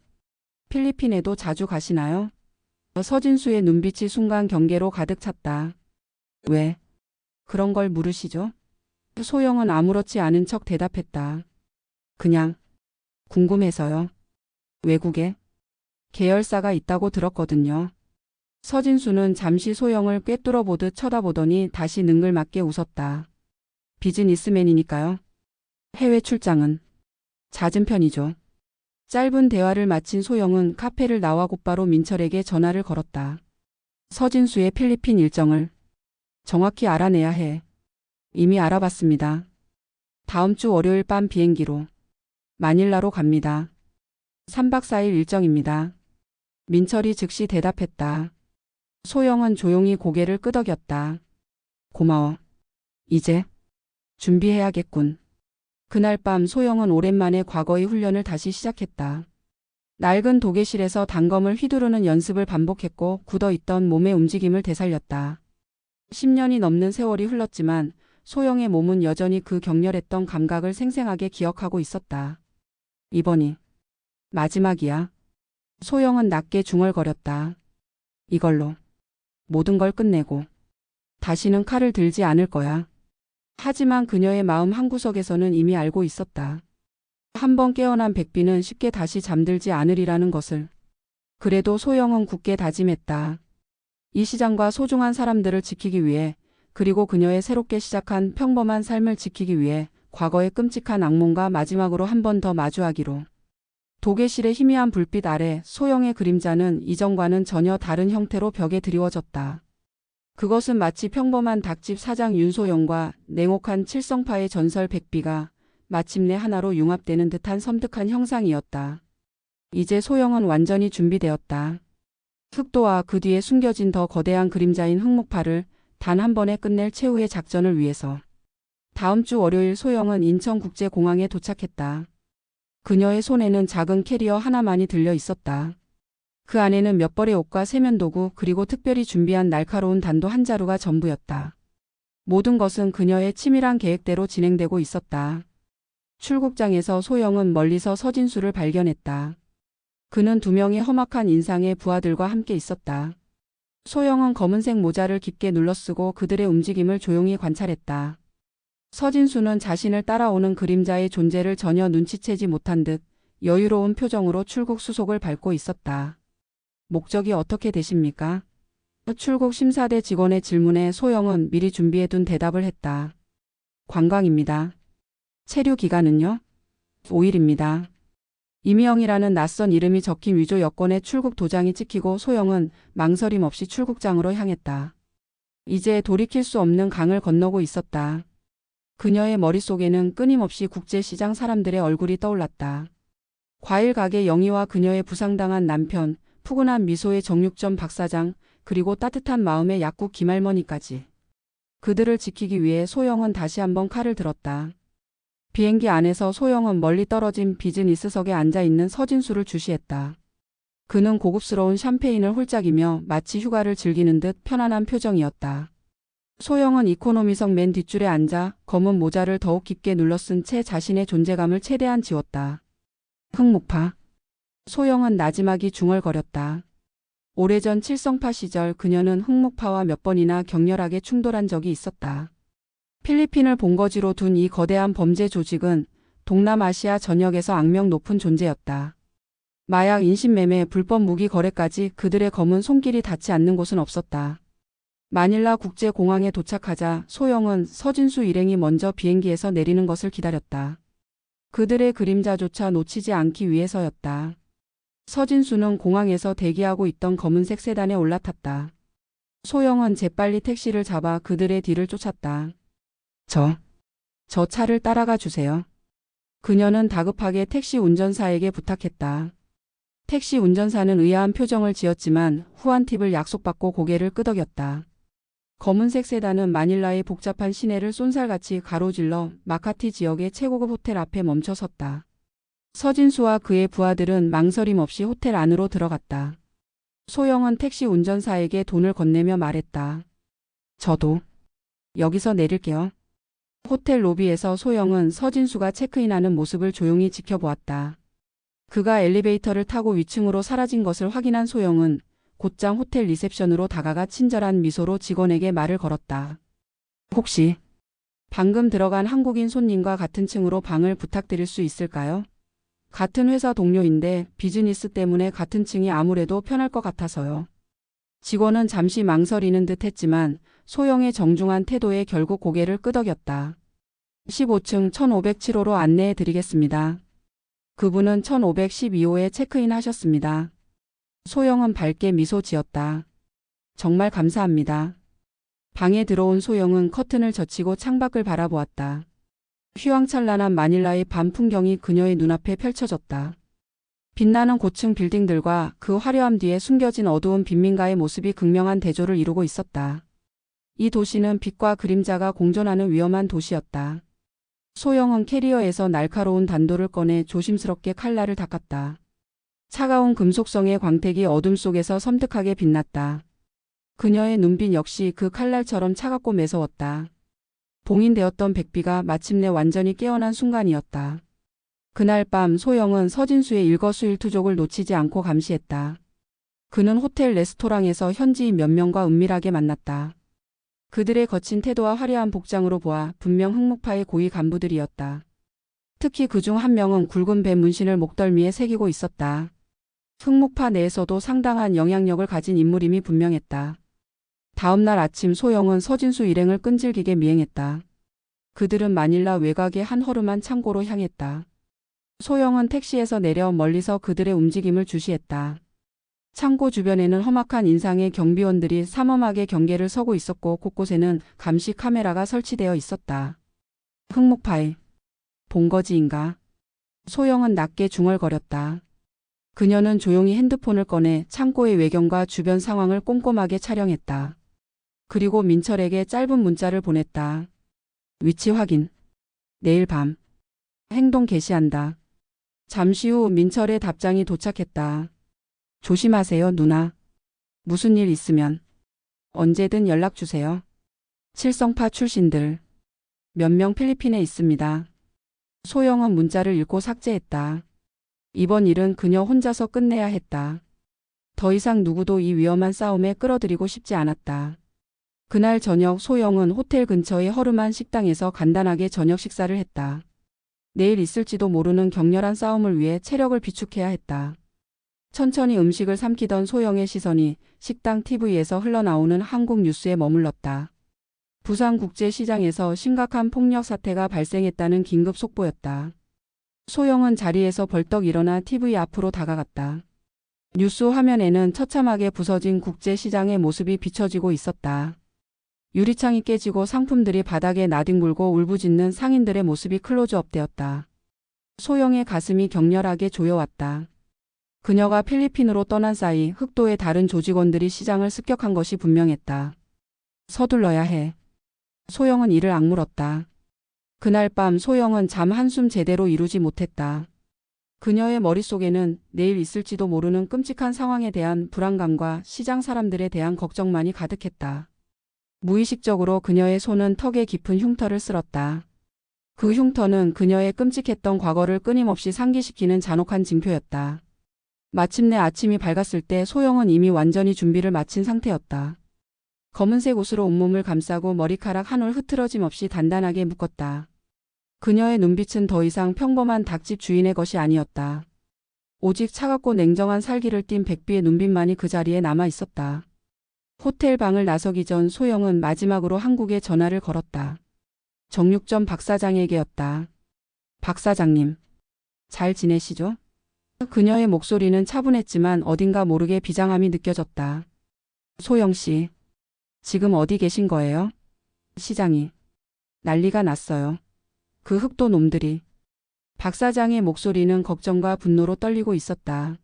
필리핀에도 자주 가시나요? 서진수의 눈빛이 순간 경계로 가득 찼다. 왜 그런 걸 물으시죠? 소영은 아무렇지 않은 척 대답했다. 그냥 궁금해서요. 외국에 계열사가 있다고 들었거든요. 서진수는 잠시 소영을 꿰뚫어 보듯 쳐다보더니 다시 능글맞게 웃었다. 비즈니스맨이니까요. 해외 출장은 잦은 편이죠. 짧은 대화를 마친 소영은 카페를 나와 곧바로 민철에게 전화를 걸었다. 서진수의 필리핀 일정을 정확히 알아내야 해. 이미 알아봤습니다. 다음 주 월요일 밤 비행기로 마닐라로 갑니다. 3박 4일 일정입니다. 민철이 즉시 대답했다. 소영은 조용히 고개를 끄덕였다. 고마워. 이제 준비해야겠군. 그날 밤 소영은 오랜만에 과거의 훈련을 다시 시작했다. 낡은 도계실에서 단검을 휘두르는 연습을 반복했고 굳어있던 몸의 움직임을 되살렸다. 10년이 넘는 세월이 흘렀지만 소영의 몸은 여전히 그 격렬했던 감각을 생생하게 기억하고 있었다. 이번이 마지막이야. 소영은 낮게 중얼거렸다. 이걸로 모든 걸 끝내고 다시는 칼을 들지 않을 거야. 하지만 그녀의 마음 한구석에서는 이미 알고 있었다. 한번 깨어난 백비는 쉽게 다시 잠들지 않으리라는 것을. 그래도 소영은 굳게 다짐했다. 이 시장과 소중한 사람들을 지키기 위해, 그리고 그녀의 새롭게 시작한 평범한 삶을 지키기 위해 과거의 끔찍한 악몽과 마지막으로 한 번 더 마주하기로. 도계실의 희미한 불빛 아래 소영의 그림자는 이전과는 전혀 다른 형태로 벽에 드리워졌다. 그것은 마치 평범한 닭집 사장 윤소영과 냉혹한 칠성파의 전설 백비가 마침내 하나로 융합되는 듯한 섬뜩한 형상이었다. 이제 소영은 완전히 준비되었다. 흑도와 그 뒤에 숨겨진 더 거대한 그림자인 흑목파를 단 한 번에 끝낼 최후의 작전을 위해서. 다음 주 월요일 소영은 인천국제공항에 도착했다. 그녀의 손에는 작은 캐리어 하나만이 들려 있었다. 그 안에는 몇 벌의 옷과 세면도구 그리고 특별히 준비한 날카로운 단도 한 자루가 전부였다. 모든 것은 그녀의 치밀한 계획대로 진행되고 있었다. 출국장에서 소영은 멀리서 서진수를 발견했다. 그는 두 명의 험악한 인상의 부하들과 함께 있었다. 소영은 검은색 모자를 깊게 눌러쓰고 그들의 움직임을 조용히 관찰했다. 서진수는 자신을 따라오는 그림자의 존재를 전혀 눈치채지 못한 듯 여유로운 표정으로 출국 수속을 밟고 있었다. 목적이 어떻게 되십니까? 출국 심사대 직원의 질문에 소영은 미리 준비해둔 대답을 했다. 관광입니다. 체류 기간은요? 5일입니다. 이미영이라는 낯선 이름이 적힌 위조 여권에 출국 도장이 찍히고 소영은 망설임 없이 출국장으로 향했다. 이제 돌이킬 수 없는 강을 건너고 있었다. 그녀의 머릿속에는 끊임없이 국제시장 사람들의 얼굴이 떠올랐다. 과일 가게 영희와 그녀의 부상당한 남편, 푸근한 미소의 정육점 박사장, 그리고 따뜻한 마음의 약국 김할머니까지. 그들을 지키기 위해 소영은 다시 한번 칼을 들었다. 비행기 안에서 소영은 멀리 떨어진 비즈니스석에 앉아있는 서진수를 주시했다. 그는 고급스러운 샴페인을 홀짝이며 마치 휴가를 즐기는 듯 편안한 표정이었다. 소영은 이코노미석 맨 뒷줄에 앉아 검은 모자를 더욱 깊게 눌러쓴 채 자신의 존재감을 최대한 지웠다. 흑목파. 소영은 나지막이 중얼거렸다. 오래전 칠성파 시절 그녀는 흑목파와 몇 번이나 격렬하게 충돌한 적이 있었다. 필리핀을 본거지로 둔 이 거대한 범죄 조직은 동남아시아 전역에서 악명 높은 존재였다. 마약 인신매매, 불법 무기 거래까지 그들의 검은 손길이 닿지 않는 곳은 없었다. 마닐라 국제공항에 도착하자 소영은 서진수 일행이 먼저 비행기에서 내리는 것을 기다렸다. 그들의 그림자조차 놓치지 않기 위해서였다. 서진수는 공항에서 대기하고 있던 검은색 세단에 올라탔다. 소영은 재빨리 택시를 잡아 그들의 뒤를 쫓았다. 저 차를 따라가 주세요. 그녀는 다급하게 택시 운전사에게 부탁했다. 택시 운전사는 의아한 표정을 지었지만 후한 팁을 약속받고 고개를 끄덕였다. 검은색 세단은 마닐라의 복잡한 시내를 쏜살같이 가로질러 마카티 지역의 최고급 호텔 앞에 멈춰섰다. 서진수와 그의 부하들은 망설임 없이 호텔 안으로 들어갔다. 소영은 택시 운전사에게 돈을 건네며 말했다. 저도 여기서 내릴게요. 호텔 로비에서 소영은 서진수가 체크인하는 모습을 조용히 지켜보았다. 그가 엘리베이터를 타고 위층으로 사라진 것을 확인한 소영은 곧장 호텔 리셉션으로 다가가 친절한 미소로 직원에게 말을 걸었다. 혹시 방금 들어간 한국인 손님과 같은 층으로 방을 부탁드릴 수 있을까요? 같은 회사 동료인데 비즈니스 때문에 같은 층이 아무래도 편할 것 같아서요. 직원은 잠시 망설이는 듯 했지만 소영의 정중한 태도에 결국 고개를 끄덕였다. 15층 1507호로 안내해 드리겠습니다. 그분은 1512호에 체크인 하셨습니다. 소영은 밝게 미소 지었다. 정말 감사합니다. 방에 들어온 소영은 커튼을 젖히고 창밖을 바라보았다. 휘황찬란한 마닐라의 밤 풍경이 그녀의 눈앞에 펼쳐졌다. 빛나는 고층 빌딩들과 그 화려함 뒤에 숨겨진 어두운 빈민가의 모습이 극명한 대조를 이루고 있었다. 이 도시는 빛과 그림자가 공존하는 위험한 도시였다. 소영은 캐리어에서 날카로운 단도를 꺼내 조심스럽게 칼날을 닦았다. 차가운 금속성의 광택이 어둠 속에서 섬뜩하게 빛났다. 그녀의 눈빛 역시 그 칼날처럼 차갑고 매서웠다. 봉인되었던 백비가 마침내 완전히 깨어난 순간이었다. 그날 밤 소영은 서진수의 일거수일투족을 놓치지 않고 감시했다. 그는 호텔 레스토랑에서 현지인 몇 명과 은밀하게 만났다. 그들의 거친 태도와 화려한 복장으로 보아 분명 흑목파의 고위 간부들이었다. 특히 그중 한 명은 굵은 뱀 문신을 목덜미에 새기고 있었다. 흑목파 내에서도 상당한 영향력을 가진 인물임이 분명했다. 다음 날 아침 소영은 서진수 일행을 끈질기게 미행했다. 그들은 마닐라 외곽의 한 허름한 창고로 향했다. 소영은 택시에서 내려 멀리서 그들의 움직임을 주시했다. 창고 주변에는 험악한 인상의 경비원들이 삼엄하게 경계를 서고 있었고 곳곳에는 감시 카메라가 설치되어 있었다. 흑목파의 본거지인가? 소영은 낮게 중얼거렸다. 그녀는 조용히 핸드폰을 꺼내 창고의 외경과 주변 상황을 꼼꼼하게 촬영했다. 그리고 민철에게 짧은 문자를 보냈다. 위치 확인. 내일 밤. 행동 개시한다. 잠시 후 민철의 답장이 도착했다. 조심하세요, 누나. 무슨 일 있으면 언제든 연락 주세요. 칠성파 출신들. 몇 명 필리핀에 있습니다. 소영은 문자를 읽고 삭제했다. 이번 일은 그녀 혼자서 끝내야 했다. 더 이상 누구도 이 위험한 싸움에 끌어들이고 싶지 않았다. 그날 저녁 소영은 호텔 근처의 허름한 식당에서 간단하게 저녁 식사를 했다. 내일 있을지도 모르는 격렬한 싸움을 위해 체력을 비축해야 했다. 천천히 음식을 삼키던 소영의 시선이 식당 TV에서 흘러나오는 한국 뉴스에 머물렀다. 부산국제시장에서 심각한 폭력 사태가 발생했다는 긴급 속보였다. 소영은 자리에서 벌떡 일어나 TV 앞으로 다가갔다. 뉴스 화면에는 처참하게 부서진 국제시장의 모습이 비춰지고 있었다. 유리창이 깨지고 상품들이 바닥에 나뒹굴고 울부짖는 상인들의 모습이 클로즈업되었다. 소영의 가슴이 격렬하게 조여왔다. 그녀가 필리핀으로 떠난 사이 흑도의 다른 조직원들이 시장을 습격한 것이 분명했다. 서둘러야 해. 소영은 이를 악물었다. 그날 밤 소영은 잠 한숨 제대로 이루지 못했다. 그녀의 머릿속에는 내일 있을지도 모르는 끔찍한 상황에 대한 불안감과 시장 사람들에 대한 걱정만이 가득했다. 무의식적으로 그녀의 손은 턱에 깊은 흉터를 쓸었다. 그 흉터는 그녀의 끔찍했던 과거를 끊임없이 상기시키는 잔혹한 징표였다. 마침내 아침이 밝았을 때 소영은 이미 완전히 준비를 마친 상태였다. 검은색 옷으로 온몸을 감싸고 머리카락 한 올 흐트러짐 없이 단단하게 묶었다. 그녀의 눈빛은 더 이상 평범한 닭집 주인의 것이 아니었다. 오직 차갑고 냉정한 살기를 띤 백비의 눈빛만이 그 자리에 남아 있었다. 호텔 방을 나서기 전 소영은 마지막으로 한국에 전화를 걸었다. 정육점 박 사장에게였다. 박 사장님, 잘 지내시죠? 그녀의 목소리는 차분했지만 어딘가 모르게 비장함이 느껴졌다. 소영 씨, 지금 어디 계신 거예요? 시장이 난리가 났어요. 그 흑도 놈들이. 박 사장의 목소리는 걱정과 분노로 떨리고 있었다.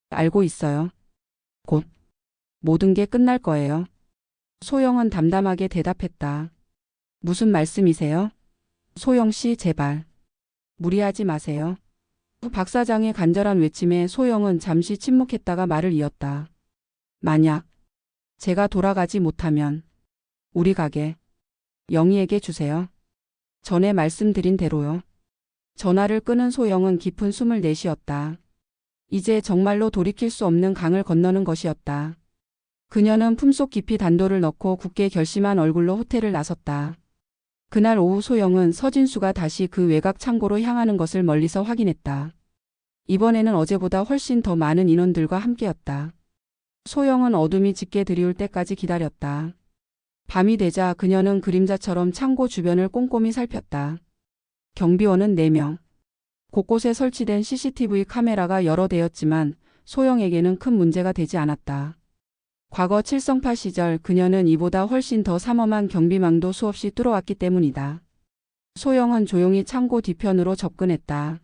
알고 있어요. 곧 모든 게 끝날 거예요. 소영은 담담하게 대답했다. 무슨 말씀이세요? 소영 씨, 제발. 무리하지 마세요. 박 사장의 간절한 외침에 소영은 잠시 침묵했다가 말을 이었다. 만약 제가 돌아가지 못하면 우리 가게 영희에게 주세요. 전에 말씀드린 대로요. 전화를 끊은 소영은 깊은 숨을 내쉬었다. 이제 정말로 돌이킬 수 없는 강을 건너는 것이었다. 그녀는 품속 깊이 단도를 넣고 굳게 결심한 얼굴로 호텔을 나섰다. 그날 오후 소영은 서진수가 다시 그 외곽 창고로 향하는 것을 멀리서 확인했다. 이번에는 어제보다 훨씬 더 많은 인원들과 함께였다. 소영은 어둠이 짙게 드리울 때까지 기다렸다. 밤이 되자 그녀는 그림자처럼 창고 주변을 꼼꼼히 살폈다. 경비원은 4명. 곳곳에 설치된 CCTV 카메라가 여러 대였지만 소영에게는 큰 문제가 되지 않았다. 과거 칠성파 시절 그녀는 이보다 훨씬 더 삼엄한 경비망도 수없이 뚫어왔기 때문이다. 소영은 조용히 창고 뒤편으로 접근했다.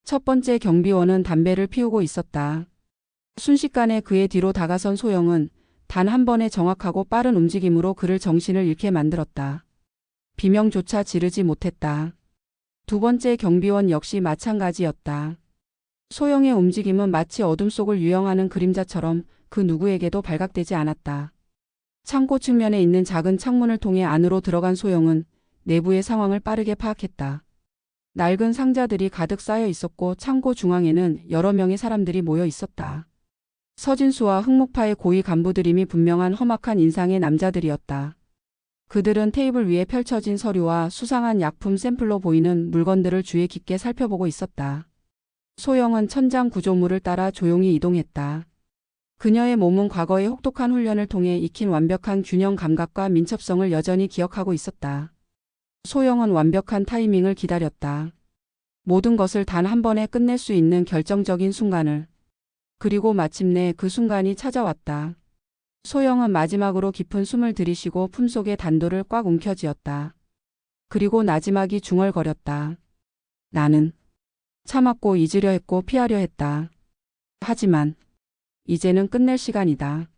첫 번째 경비원은 담배를 피우고 있었다. 순식간에 그의 뒤로 다가선 소영은 단 한 번의 정확하고 빠른 움직임으로 그를 정신을 잃게 만들었다. 비명조차 지르지 못했다. 두 번째 경비원 역시 마찬가지였다. 소영의 움직임은 마치 어둠 속을 유영하는 그림자처럼 그 누구에게도 발각되지 않았다. 창고 측면에 있는 작은 창문을 통해 안으로 들어간 소영은 내부의 상황을 빠르게 파악했다. 낡은 상자들이 가득 쌓여 있었고 창고 중앙에는 여러 명의 사람들이 모여 있었다. 서진수와 흑목파의 고위 간부들임이 분명한 험악한 인상의 남자들이었다. 그들은 테이블 위에 펼쳐진 서류와 수상한 약품 샘플로 보이는 물건들을 주의 깊게 살펴보고 있었다. 소영은 천장 구조물을 따라 조용히 이동했다. 그녀의 몸은 과거의 혹독한 훈련을 통해 익힌 완벽한 균형 감각과 민첩성을 여전히 기억하고 있었다. 소영은 완벽한 타이밍을 기다렸다. 모든 것을 단 한 번에 끝낼 수 있는 결정적인 순간을. 그리고 마침내 그 순간이 찾아왔다. 소영은 마지막으로 깊은 숨을 들이쉬고 품속의 단도를 꽉 움켜쥐었다. 그리고 나지막이 중얼거렸다. 나는 참았고 잊으려 했고 피하려 했다. 하지만 이제는 끝낼 시간이다.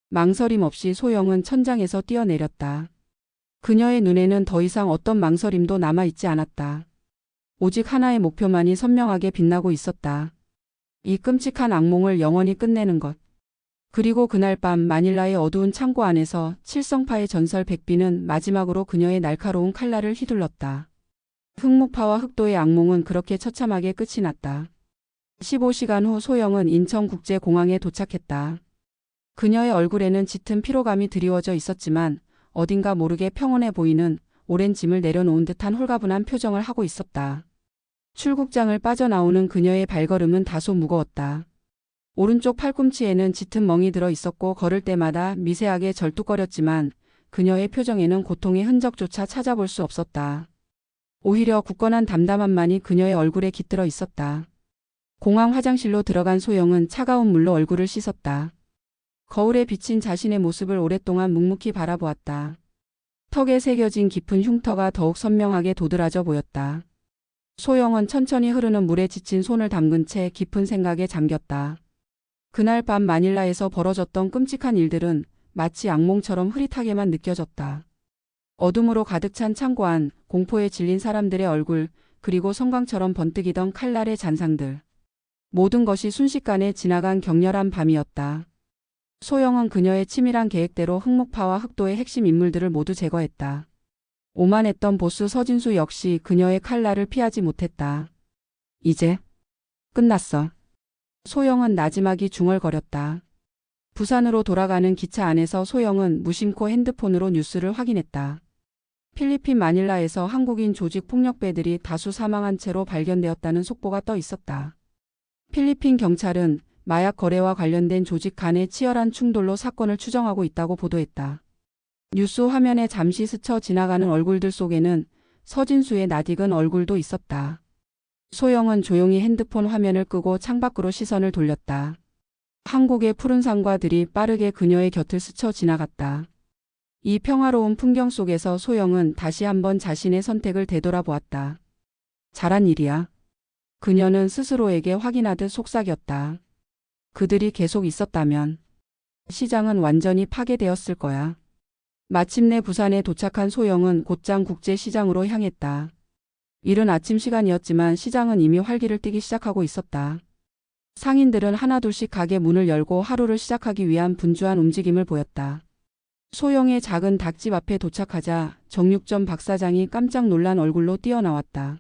망설임 없이 소영은 천장에서 뛰어내렸다. 그녀의 눈에는 더 이상 어떤 망설임도 남아있지 않았다. 오직 하나의 목표만이 선명하게 빛나고 있었다. 이 끔찍한 악몽을 영원히 끝내는 것. 그리고 그날 밤 마닐라의 어두운 창고 안에서 칠성파의 전설 백비는 마지막으로 그녀의 날카로운 칼날을 휘둘렀다. 흑목파와 흑도의 악몽은 그렇게 처참하게 끝이 났다. 15시간 후 소영은 인천국제공항에 도착했다. 그녀의 얼굴에는 짙은 피로감이 드리워져 있었지만 어딘가 모르게 평온해 보이는 오랜 짐을 내려놓은 듯한 홀가분한 표정을 하고 있었다. 출국장을 빠져나오는 그녀의 발걸음은 다소 무거웠다. 오른쪽 팔꿈치에는 짙은 멍이 들어 있었고 걸을 때마다 미세하게 절뚝거렸지만 그녀의 표정에는 고통의 흔적조차 찾아볼 수 없었다. 오히려 굳건한 담담함만이 그녀의 얼굴에 깃들어 있었다. 공항 화장실로 들어간 소영은 차가운 물로 얼굴을 씻었다. 거울에 비친 자신의 모습을 오랫동안 묵묵히 바라보았다. 턱에 새겨진 깊은 흉터가 더욱 선명하게 도드라져 보였다. 소영은 천천히 흐르는 물에 지친 손을 담근 채 깊은 생각에 잠겼다. 그날 밤 마닐라에서 벌어졌던 끔찍한 일들은 마치 악몽처럼 흐릿하게만 느껴졌다. 어둠으로 가득 찬 창고 안, 공포에 질린 사람들의 얼굴, 그리고 성광처럼 번뜩이던 칼날의 잔상들. 모든 것이 순식간에 지나간 격렬한 밤이었다. 소영은 그녀의 치밀한 계획대로 흑목파와 흑도의 핵심 인물들을 모두 제거했다. 오만했던 보스 서진수 역시 그녀의 칼날을 피하지 못했다. 이제 끝났어. 소영은 나지막이 중얼거렸다. 부산으로 돌아가는 기차 안에서 소영은 무심코 핸드폰으로 뉴스를 확인했다. 필리핀 마닐라에서 한국인 조직 폭력배들이 다수 사망한 채로 발견되었다는 속보가 떠 있었다. 필리핀 경찰은 마약 거래와 관련된 조직 간의 치열한 충돌로 사건을 추정하고 있다고 보도했다. 뉴스 화면에 잠시 스쳐 지나가는 얼굴들 속에는 서진수의 낯익은 얼굴도 있었다. 소영은 조용히 핸드폰 화면을 끄고 창밖으로 시선을 돌렸다. 한국의 푸른 산과 들이 빠르게 그녀의 곁을 스쳐 지나갔다. 이 평화로운 풍경 속에서 소영은 다시 한번 자신의 선택을 되돌아보았다. 잘한 일이야. 그녀는 스스로에게 확인하듯 속삭였다. 그들이 계속 있었다면 시장은 완전히 파괴되었을 거야. 마침내 부산에 도착한 소영은 곧장 국제시장으로 향했다. 이른 아침 시간이었지만 시장은 이미 활기를 띠기 시작하고 있었다. 상인들은 하나둘씩 가게 문을 열고 하루를 시작하기 위한 분주한 움직임을 보였다. 소영의 작은 닭집 앞에 도착하자 정육점 박사장이 깜짝 놀란 얼굴로 뛰어나왔다.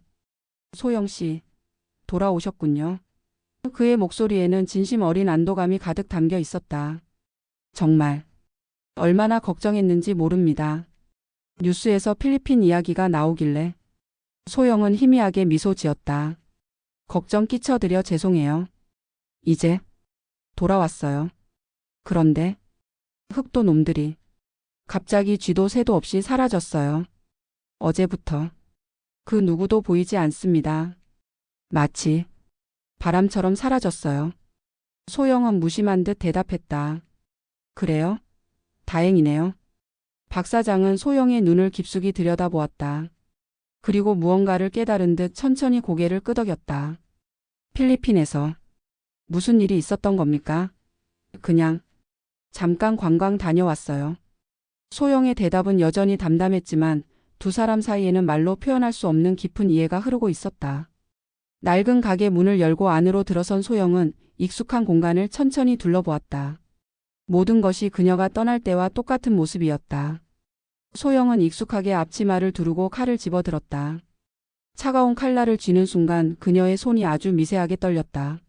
소영 씨, 돌아오셨군요. 그의 목소리에는 진심 어린 안도감이 가득 담겨 있었다. 정말 얼마나 걱정했는지 모릅니다. 뉴스에서 필리핀 이야기가 나오길래. 소영은 희미하게 미소 지었다. 걱정 끼쳐드려 죄송해요. 이제 돌아왔어요. 그런데 흑도 놈들이 갑자기 쥐도 새도 없이 사라졌어요. 어제부터 그 누구도 보이지 않습니다. 마치 바람처럼 사라졌어요. 소영은 무심한 듯 대답했다. 그래요? 다행이네요. 박 사장은 소영의 눈을 깊숙이 들여다보았다. 그리고 무언가를 깨달은 듯 천천히 고개를 끄덕였다. 필리핀에서 무슨 일이 있었던 겁니까? 그냥 잠깐 관광 다녀왔어요. 소영의 대답은 여전히 담담했지만 두 사람 사이에는 말로 표현할 수 없는 깊은 이해가 흐르고 있었다. 낡은 가게 문을 열고 안으로 들어선 소영은 익숙한 공간을 천천히 둘러보았다. 모든 것이 그녀가 떠날 때와 똑같은 모습이었다. 소영은 익숙하게 앞치마를 두르고 칼을 집어들었다. 차가운 칼날을 쥐는 순간 그녀의 손이 아주 미세하게 떨렸다.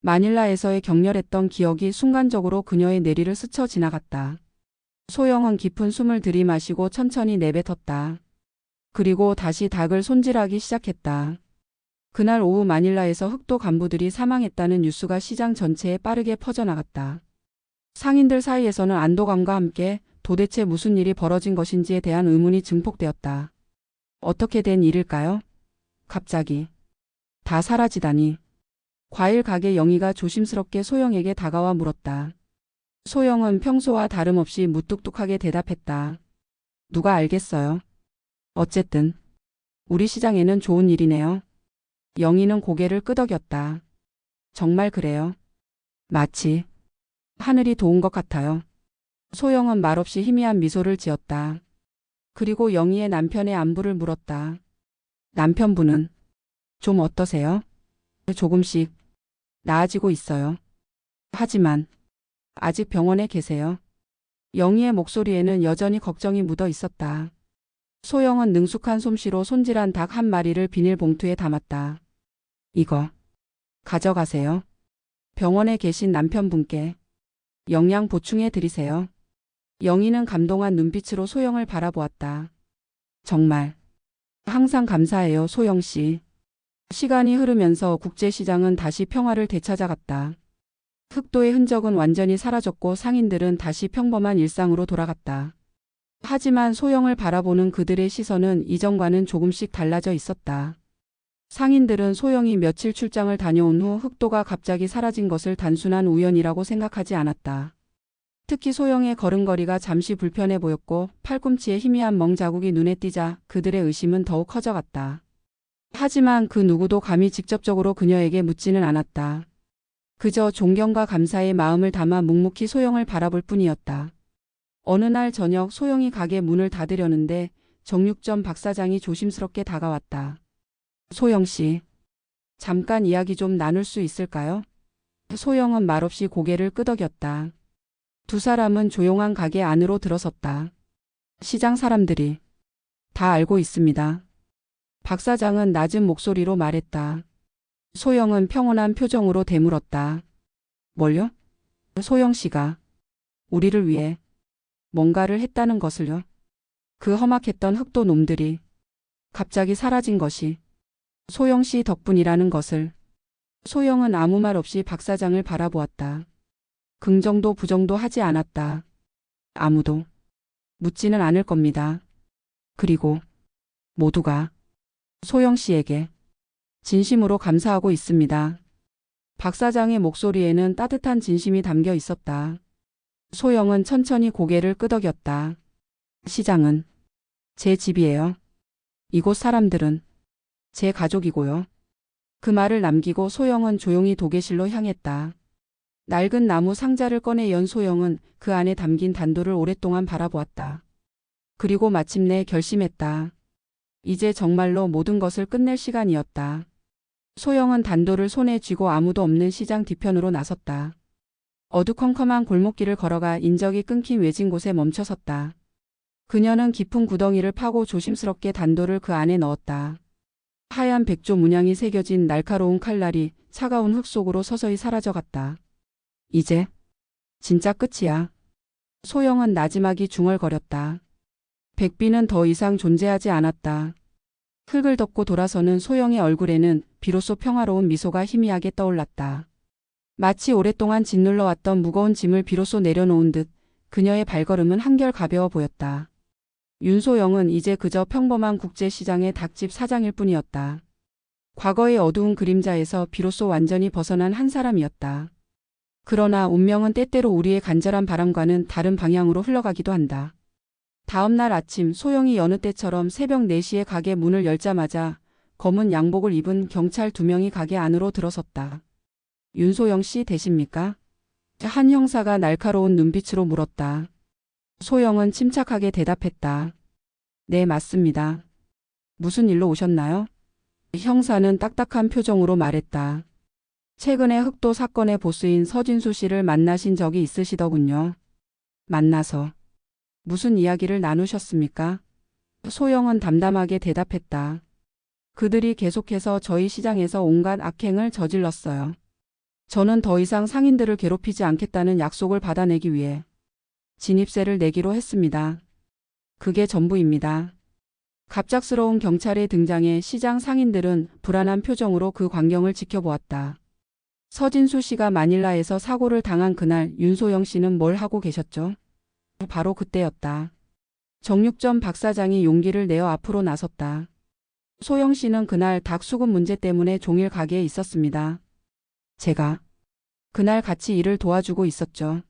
마닐라에서의 격렬했던 기억이 순간적으로 그녀의 내리를 스쳐 지나갔다. 소영은 깊은 숨을 들이마시고 천천히 내뱉었다. 그리고 다시 닭을 손질하기 시작했다. 그날 오후 마닐라에서 흑도 간부들이 사망했다는 뉴스가 시장 전체에 빠르게 퍼져나갔다. 상인들 사이에서는 안도감과 함께 도대체 무슨 일이 벌어진 것인지에 대한 의문이 증폭되었다. 어떻게 된 일일까요? 갑자기 다 사라지다니. 과일 가게 영희가 조심스럽게 소영에게 다가와 물었다. 소영은 평소와 다름없이 무뚝뚝하게 대답했다. 누가 알겠어요? 어쨌든 우리 시장에는 좋은 일이네요. 영희는 고개를 끄덕였다. 정말 그래요. 마치 하늘이 도운 것 같아요. 소영은 말없이 희미한 미소를 지었다. 그리고 영희의 남편의 안부를 물었다. 남편분은 좀 어떠세요? 조금씩 나아지고 있어요. 하지만 아직 병원에 계세요. 영희의 목소리에는 여전히 걱정이 묻어 있었다. 소영은 능숙한 솜씨로 손질한 닭 한 마리를 비닐봉투에 담았다. 이거 가져가세요. 병원에 계신 남편분께 영양 보충해 드리세요. 영희는 감동한 눈빛으로 소영을 바라보았다. 정말 항상 감사해요, 소영 씨. 시간이 흐르면서 국제시장은 다시 평화를 되찾아갔다. 흑도의 흔적은 완전히 사라졌고 상인들은 다시 평범한 일상으로 돌아갔다. 하지만 소영을 바라보는 그들의 시선은 이전과는 조금씩 달라져 있었다. 상인들은 소영이 며칠 출장을 다녀온 후 흑도가 갑자기 사라진 것을 단순한 우연이라고 생각하지 않았다. 특히 소영의 걸음걸이가 잠시 불편해 보였고 팔꿈치에 희미한 멍 자국이 눈에 띄자 그들의 의심은 더욱 커져갔다. 하지만 그 누구도 감히 직접적으로 그녀에게 묻지는 않았다. 그저 존경과 감사의 마음을 담아 묵묵히 소영을 바라볼 뿐이었다. 어느 날 저녁 소영이 가게 문을 닫으려는데 정육점 박 사장이 조심스럽게 다가왔다. 소영 씨, 잠깐 이야기 좀 나눌 수 있을까요? 소영은 말없이 고개를 끄덕였다. 두 사람은 조용한 가게 안으로 들어섰다. 시장 사람들이 다 알고 있습니다. 박 사장은 낮은 목소리로 말했다. 소영은 평온한 표정으로 되물었다. 뭘요? 소영 씨가 우리를 위해 뭔가를 했다는 것을요. 그 험악했던 흑도 놈들이 갑자기 사라진 것이 소영 씨 덕분이라는 것을. 소영은 아무 말 없이 박 사장을 바라보았다. 긍정도 부정도 하지 않았다. 아무도 묻지는 않을 겁니다. 그리고 모두가 소영 씨에게 진심으로 감사하고 있습니다. 박 사장의 목소리에는 따뜻한 진심이 담겨 있었다. 소영은 천천히 고개를 끄덕였다. 시장은 제 집이에요. 이곳 사람들은 제 가족이고요. 그 말을 남기고 소영은 조용히 도계실로 향했다. 낡은 나무 상자를 꺼내 연 소영은 그 안에 담긴 단도를 오랫동안 바라보았다. 그리고 마침내 결심했다. 이제 정말로 모든 것을 끝낼 시간이었다. 소영은 단도를 손에 쥐고 아무도 없는 시장 뒤편으로 나섰다. 어두컴컴한 골목길을 걸어가 인적이 끊긴 외진 곳에 멈춰섰다. 그녀는 깊은 구덩이를 파고 조심스럽게 단도를 그 안에 넣었다. 하얀 백조 문양이 새겨진 날카로운 칼날이 차가운 흙 속으로 서서히 사라져갔다. 이제 진짜 끝이야. 소영은 나지막이 중얼거렸다. 백비는 더 이상 존재하지 않았다. 흙을 덮고 돌아서는 소영의 얼굴에는 비로소 평화로운 미소가 희미하게 떠올랐다. 마치 오랫동안 짓눌러왔던 무거운 짐을 비로소 내려놓은 듯 그녀의 발걸음은 한결 가벼워 보였다. 윤소영은 이제 그저 평범한 국제시장의 닭집 사장일 뿐이었다. 과거의 어두운 그림자에서 비로소 완전히 벗어난 한 사람이었다. 그러나 운명은 때때로 우리의 간절한 바람과는 다른 방향으로 흘러가기도 한다. 다음 날 아침 소영이 여느 때처럼 새벽 4시에 가게 문을 열자마자 검은 양복을 입은 경찰 2명이 가게 안으로 들어섰다. 윤소영 씨 되십니까? 한 형사가 날카로운 눈빛으로 물었다. 소영은 침착하게 대답했다. 네, 맞습니다. 무슨 일로 오셨나요? 형사는 딱딱한 표정으로 말했다. 최근에 흑도 사건의 보스인 서진수 씨를 만나신 적이 있으시더군요. 만나서 무슨 이야기를 나누셨습니까? 소영은 담담하게 대답했다. 그들이 계속해서 저희 시장에서 온갖 악행을 저질렀어요. 저는 더 이상 상인들을 괴롭히지 않겠다는 약속을 받아내기 위해 진입세를 내기로 했습니다. 그게 전부입니다. 갑작스러운 경찰의 등장에 시장 상인들은 불안한 표정으로 그 광경을 지켜보았다. 서진수 씨가 마닐라에서 사고를 당한 그날 윤소영 씨는 뭘 하고 계셨죠? 바로 그때였다. 정육점 박 사장이 용기를 내어 앞으로 나섰다. 소영 씨는 그날 닭 수급 문제 때문에 종일 가게에 있었습니다. 제가 그날 같이 일을 도와주고 있었죠.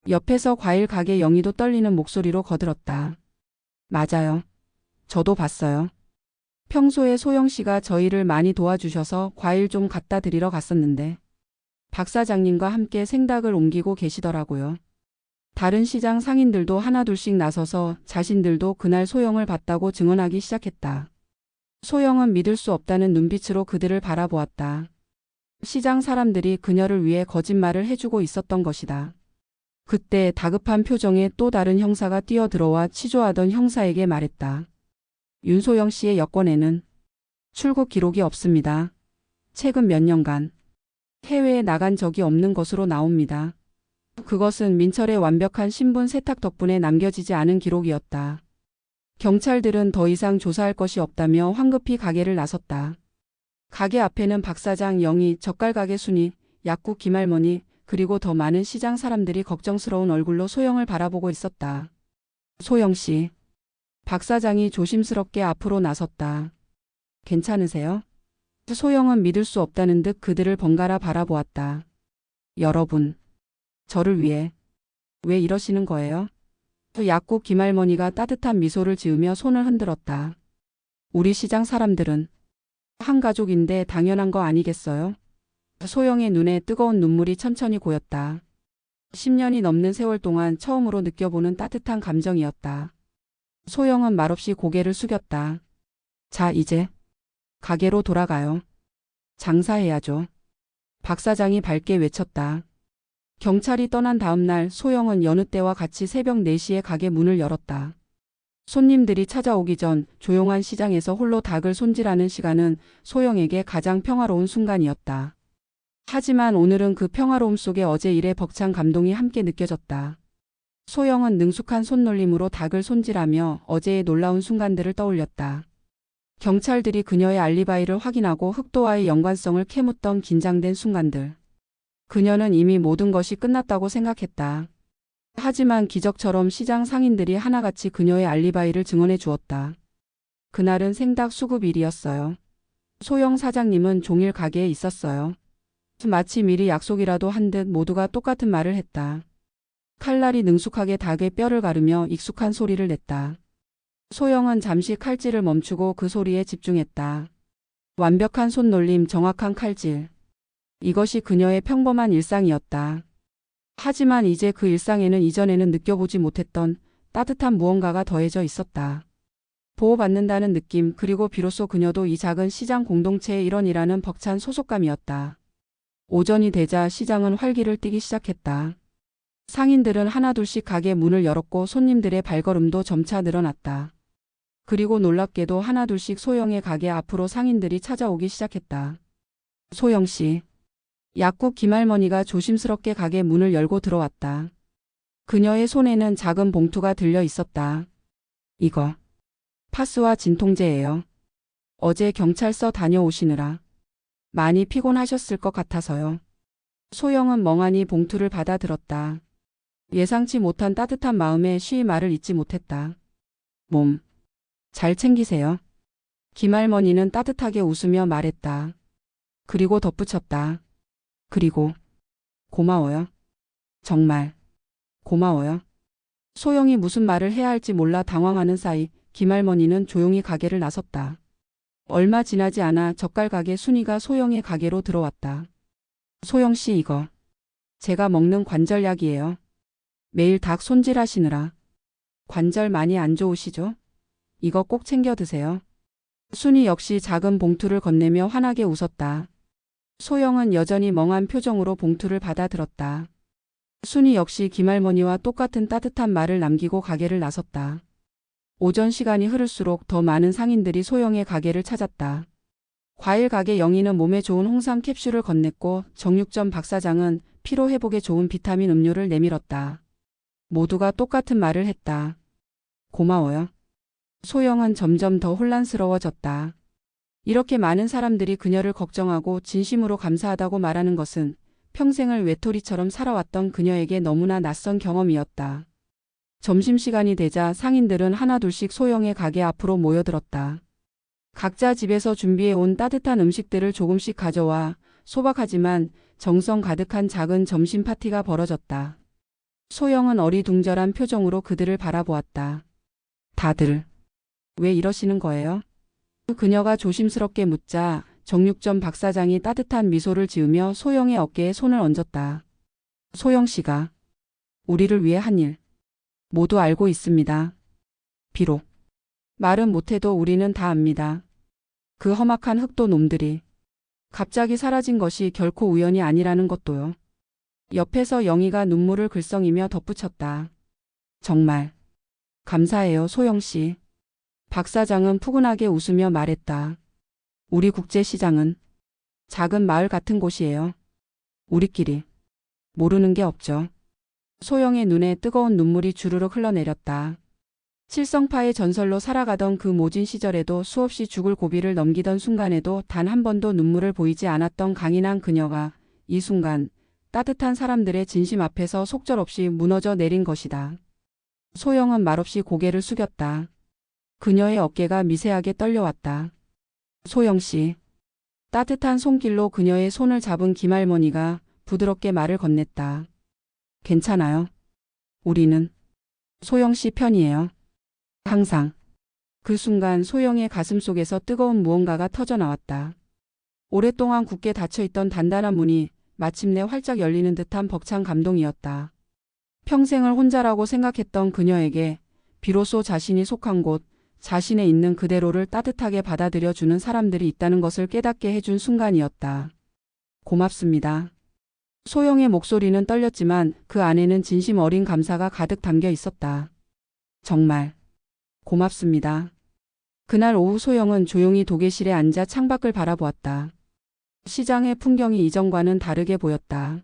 옆에서 과일 가게 영희도 떨리는 목소리로 거들었다. 맞아요. 저도 봤어요. 평소에 소영 씨가 저희를 많이 도와주셔서 과일 좀 갖다 드리러 갔었는데 박 사장님과 함께 생닭을 옮기고 계시더라고요. 다른 시장 상인들도 하나둘씩 나서서 자신들도 그날 소영을 봤다고 증언하기 시작했다. 소영은 믿을 수 없다는 눈빛으로 그들을 바라보았다. 시장 사람들이 그녀를 위해 거짓말을 해주고 있었던 것이다. 그때 다급한 표정의 또 다른 형사가 뛰어들어와 치조하던 형사에게 말했다. 윤소영 씨의 여권에는 출국 기록이 없습니다. 최근 몇 년간 해외에 나간 적이 없는 것으로 나옵니다. 그것은 민철의 완벽한 신분 세탁 덕분에 남겨지지 않은 기록이었다. 경찰들은 더 이상 조사할 것이 없다며 황급히 가게를 나섰다. 가게 앞에는 박 사장, 영희, 젓갈가게 순이, 약국 김할머니, 그리고 더 많은 시장 사람들이 걱정스러운 얼굴로 소영을 바라보고 있었다. 소영 씨. 박 사장이 조심스럽게 앞으로 나섰다. 괜찮으세요? 소영은 믿을 수 없다는 듯 그들을 번갈아 바라보았다. 여러분, 저를 위해 왜 이러시는 거예요? 약국 김할머니가 따뜻한 미소를 지으며 손을 흔들었다. 우리 시장 사람들은 한 가족인데 당연한 거 아니겠어요? 소영의 눈에 뜨거운 눈물이 천천히 고였다. 10년이 넘는 세월 동안 처음으로 느껴보는 따뜻한 감정이었다. 소영은 말없이 고개를 숙였다. 자, 이제 가게로 돌아가요. 장사해야죠. 박 사장이 밝게 외쳤다. 경찰이 떠난 다음 날 소영은 여느 때와 같이 새벽 4시에 가게 문을 열었다. 손님들이 찾아오기 전 조용한 시장에서 홀로 닭을 손질하는 시간은 소영에게 가장 평화로운 순간이었다. 하지만 오늘은 그 평화로움 속에 어제 일의 벅찬 감동이 함께 느껴졌다. 소영은 능숙한 손놀림으로 닭을 손질하며 어제의 놀라운 순간들을 떠올렸다. 경찰들이 그녀의 알리바이를 확인하고 흑도와의 연관성을 캐묻던 긴장된 순간들. 그녀는 이미 모든 것이 끝났다고 생각했다. 하지만 기적처럼 시장 상인들이 하나같이 그녀의 알리바이를 증언해 주었다. 그날은 생닭 수급일이었어요. 소영 사장님은 종일 가게에 있었어요. 마치 미리 약속이라도 한 듯 모두가 똑같은 말을 했다. 칼날이 능숙하게 닭의 뼈를 가르며 익숙한 소리를 냈다. 소영은 잠시 칼질을 멈추고 그 소리에 집중했다. 완벽한 손놀림, 정확한 칼질. 이것이 그녀의 평범한 일상이었다. 하지만 이제 그 일상에는 이전에는 느껴보지 못했던 따뜻한 무언가가 더해져 있었다. 보호받는다는 느낌, 그리고 비로소 그녀도 이 작은 시장 공동체의 일원이라는 벅찬 소속감이었다. 오전이 되자 시장은 활기를 띠기 시작했다. 상인들은 하나둘씩 가게 문을 열었고 손님들의 발걸음도 점차 늘어났다. 그리고 놀랍게도 하나둘씩 소영의 가게 앞으로 상인들이 찾아오기 시작했다. 소영 씨. 약국 김할머니가 조심스럽게 가게 문을 열고 들어왔다. 그녀의 손에는 작은 봉투가 들려 있었다. 이거 파스와 진통제예요. 어제 경찰서 다녀오시느라 많이 피곤하셨을 것 같아서요. 소영은 멍하니 봉투를 받아 들었다. 예상치 못한 따뜻한 마음에 쉬이 말을 잇지 못했다. 몸 잘 챙기세요. 김할머니는 따뜻하게 웃으며 말했다. 그리고 덧붙였다. 그리고 고마워요. 정말 고마워요. 소영이 무슨 말을 해야 할지 몰라 당황하는 사이 김할머니는 조용히 가게를 나섰다. 얼마 지나지 않아 젓갈 가게 순이가 소영의 가게로 들어왔다. 소영 씨, 이거 제가 먹는 관절약이에요. 매일 닭 손질하시느라. 관절 많이 안 좋으시죠? 이거 꼭 챙겨 드세요. 순이 역시 작은 봉투를 건네며 환하게 웃었다. 소영은 여전히 멍한 표정으로 봉투를 받아들었다. 순이 역시 김할머니와 똑같은 따뜻한 말을 남기고 가게를 나섰다. 오전 시간이 흐를수록 더 많은 상인들이 소영의 가게를 찾았다. 과일 가게 영희는 몸에 좋은 홍삼 캡슐을 건넸고 정육점 박 사장은 피로 회복에 좋은 비타민 음료를 내밀었다. 모두가 똑같은 말을 했다. 고마워요. 소영은 점점 더 혼란스러워졌다. 이렇게 많은 사람들이 그녀를 걱정하고 진심으로 감사하다고 말하는 것은 평생을 외톨이처럼 살아왔던 그녀에게 너무나 낯선 경험이었다. 점심시간이 되자 상인들은 하나둘씩 소영의 가게 앞으로 모여들었다. 각자 집에서 준비해온 따뜻한 음식들을 조금씩 가져와 소박하지만 정성 가득한 작은 점심 파티가 벌어졌다. 소영은 어리둥절한 표정으로 그들을 바라보았다. 다들 왜 이러시는 거예요? 그녀가 조심스럽게 묻자 정육점 박 사장이 따뜻한 미소를 지으며 소영의 어깨에 손을 얹었다. 소영 씨가 우리를 위해 한 일 모두 알고 있습니다. 비록 말은 못해도 우리는 다 압니다. 그 험악한 흑도 놈들이 갑자기 사라진 것이 결코 우연이 아니라는 것도요. 옆에서 영희가 눈물을 글썽이며 덧붙였다. 정말 감사해요, 소영 씨. 박 사장은 푸근하게 웃으며 말했다. 우리 국제시장은 작은 마을 같은 곳이에요. 우리끼리 모르는 게 없죠. 소영의 눈에 뜨거운 눈물이 주르륵 흘러내렸다. 칠성파의 전설로 살아가던 그 모진 시절에도 수없이 죽을 고비를 넘기던 순간에도 단 한 번도 눈물을 보이지 않았던 강인한 그녀가 이 순간 따뜻한 사람들의 진심 앞에서 속절없이 무너져 내린 것이다. 소영은 말없이 고개를 숙였다. 그녀의 어깨가 미세하게 떨려왔다. 소영 씨. 따뜻한 손길로 그녀의 손을 잡은 김할머니가 부드럽게 말을 건넸다. 괜찮아요. 우리는 소영 씨 편이에요. 항상. 그 순간 소영의 가슴 속에서 뜨거운 무언가가 터져나왔다. 오랫동안 굳게 닫혀있던 단단한 문이 마침내 활짝 열리는 듯한 벅찬 감동이었다. 평생을 혼자라고 생각했던 그녀에게 비로소 자신이 속한 곳, 자신의 있는 그대로를 따뜻하게 받아들여주는 사람들이 있다는 것을 깨닫게 해준 순간이었다. 고맙습니다. 소영의 목소리는 떨렸지만 그 안에는 진심 어린 감사가 가득 담겨 있었다. 정말 고맙습니다. 그날 오후 소영은 조용히 도계실에 앉아 창밖을 바라보았다. 시장의 풍경이 이전과는 다르게 보였다.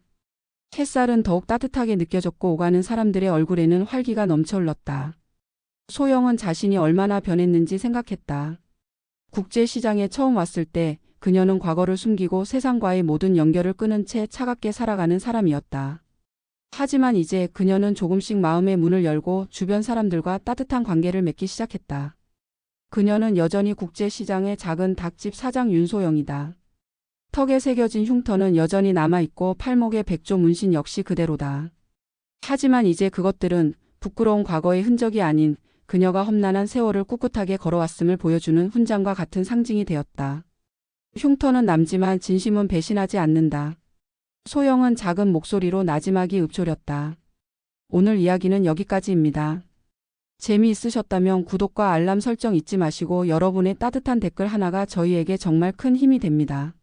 햇살은 더욱 따뜻하게 느껴졌고 오가는 사람들의 얼굴에는 활기가 넘쳐 흘렀다. 소영은 자신이 얼마나 변했는지 생각했다. 국제시장에 처음 왔을 때 그녀는 과거를 숨기고 세상과의 모든 연결을 끊은 채 차갑게 살아가는 사람이었다. 하지만 이제 그녀는 조금씩 마음의 문을 열고 주변 사람들과 따뜻한 관계를 맺기 시작했다. 그녀는 여전히 국제시장의 작은 닭집 사장 윤소영이다. 턱에 새겨진 흉터는 여전히 남아있고 팔목의 백조 문신 역시 그대로다. 하지만 이제 그것들은 부끄러운 과거의 흔적이 아닌 그녀가 험난한 세월을 꿋꿋하게 걸어왔음을 보여주는 훈장과 같은 상징이 되었다. 흉터는 남지만 진심은 배신하지 않는다. 소영은 작은 목소리로 나지막이 읊조렸다. 오늘 이야기는 여기까지입니다. 재미있으셨다면 구독과 알람 설정 잊지 마시고 여러분의 따뜻한 댓글 하나가 저희에게 정말 큰 힘이 됩니다.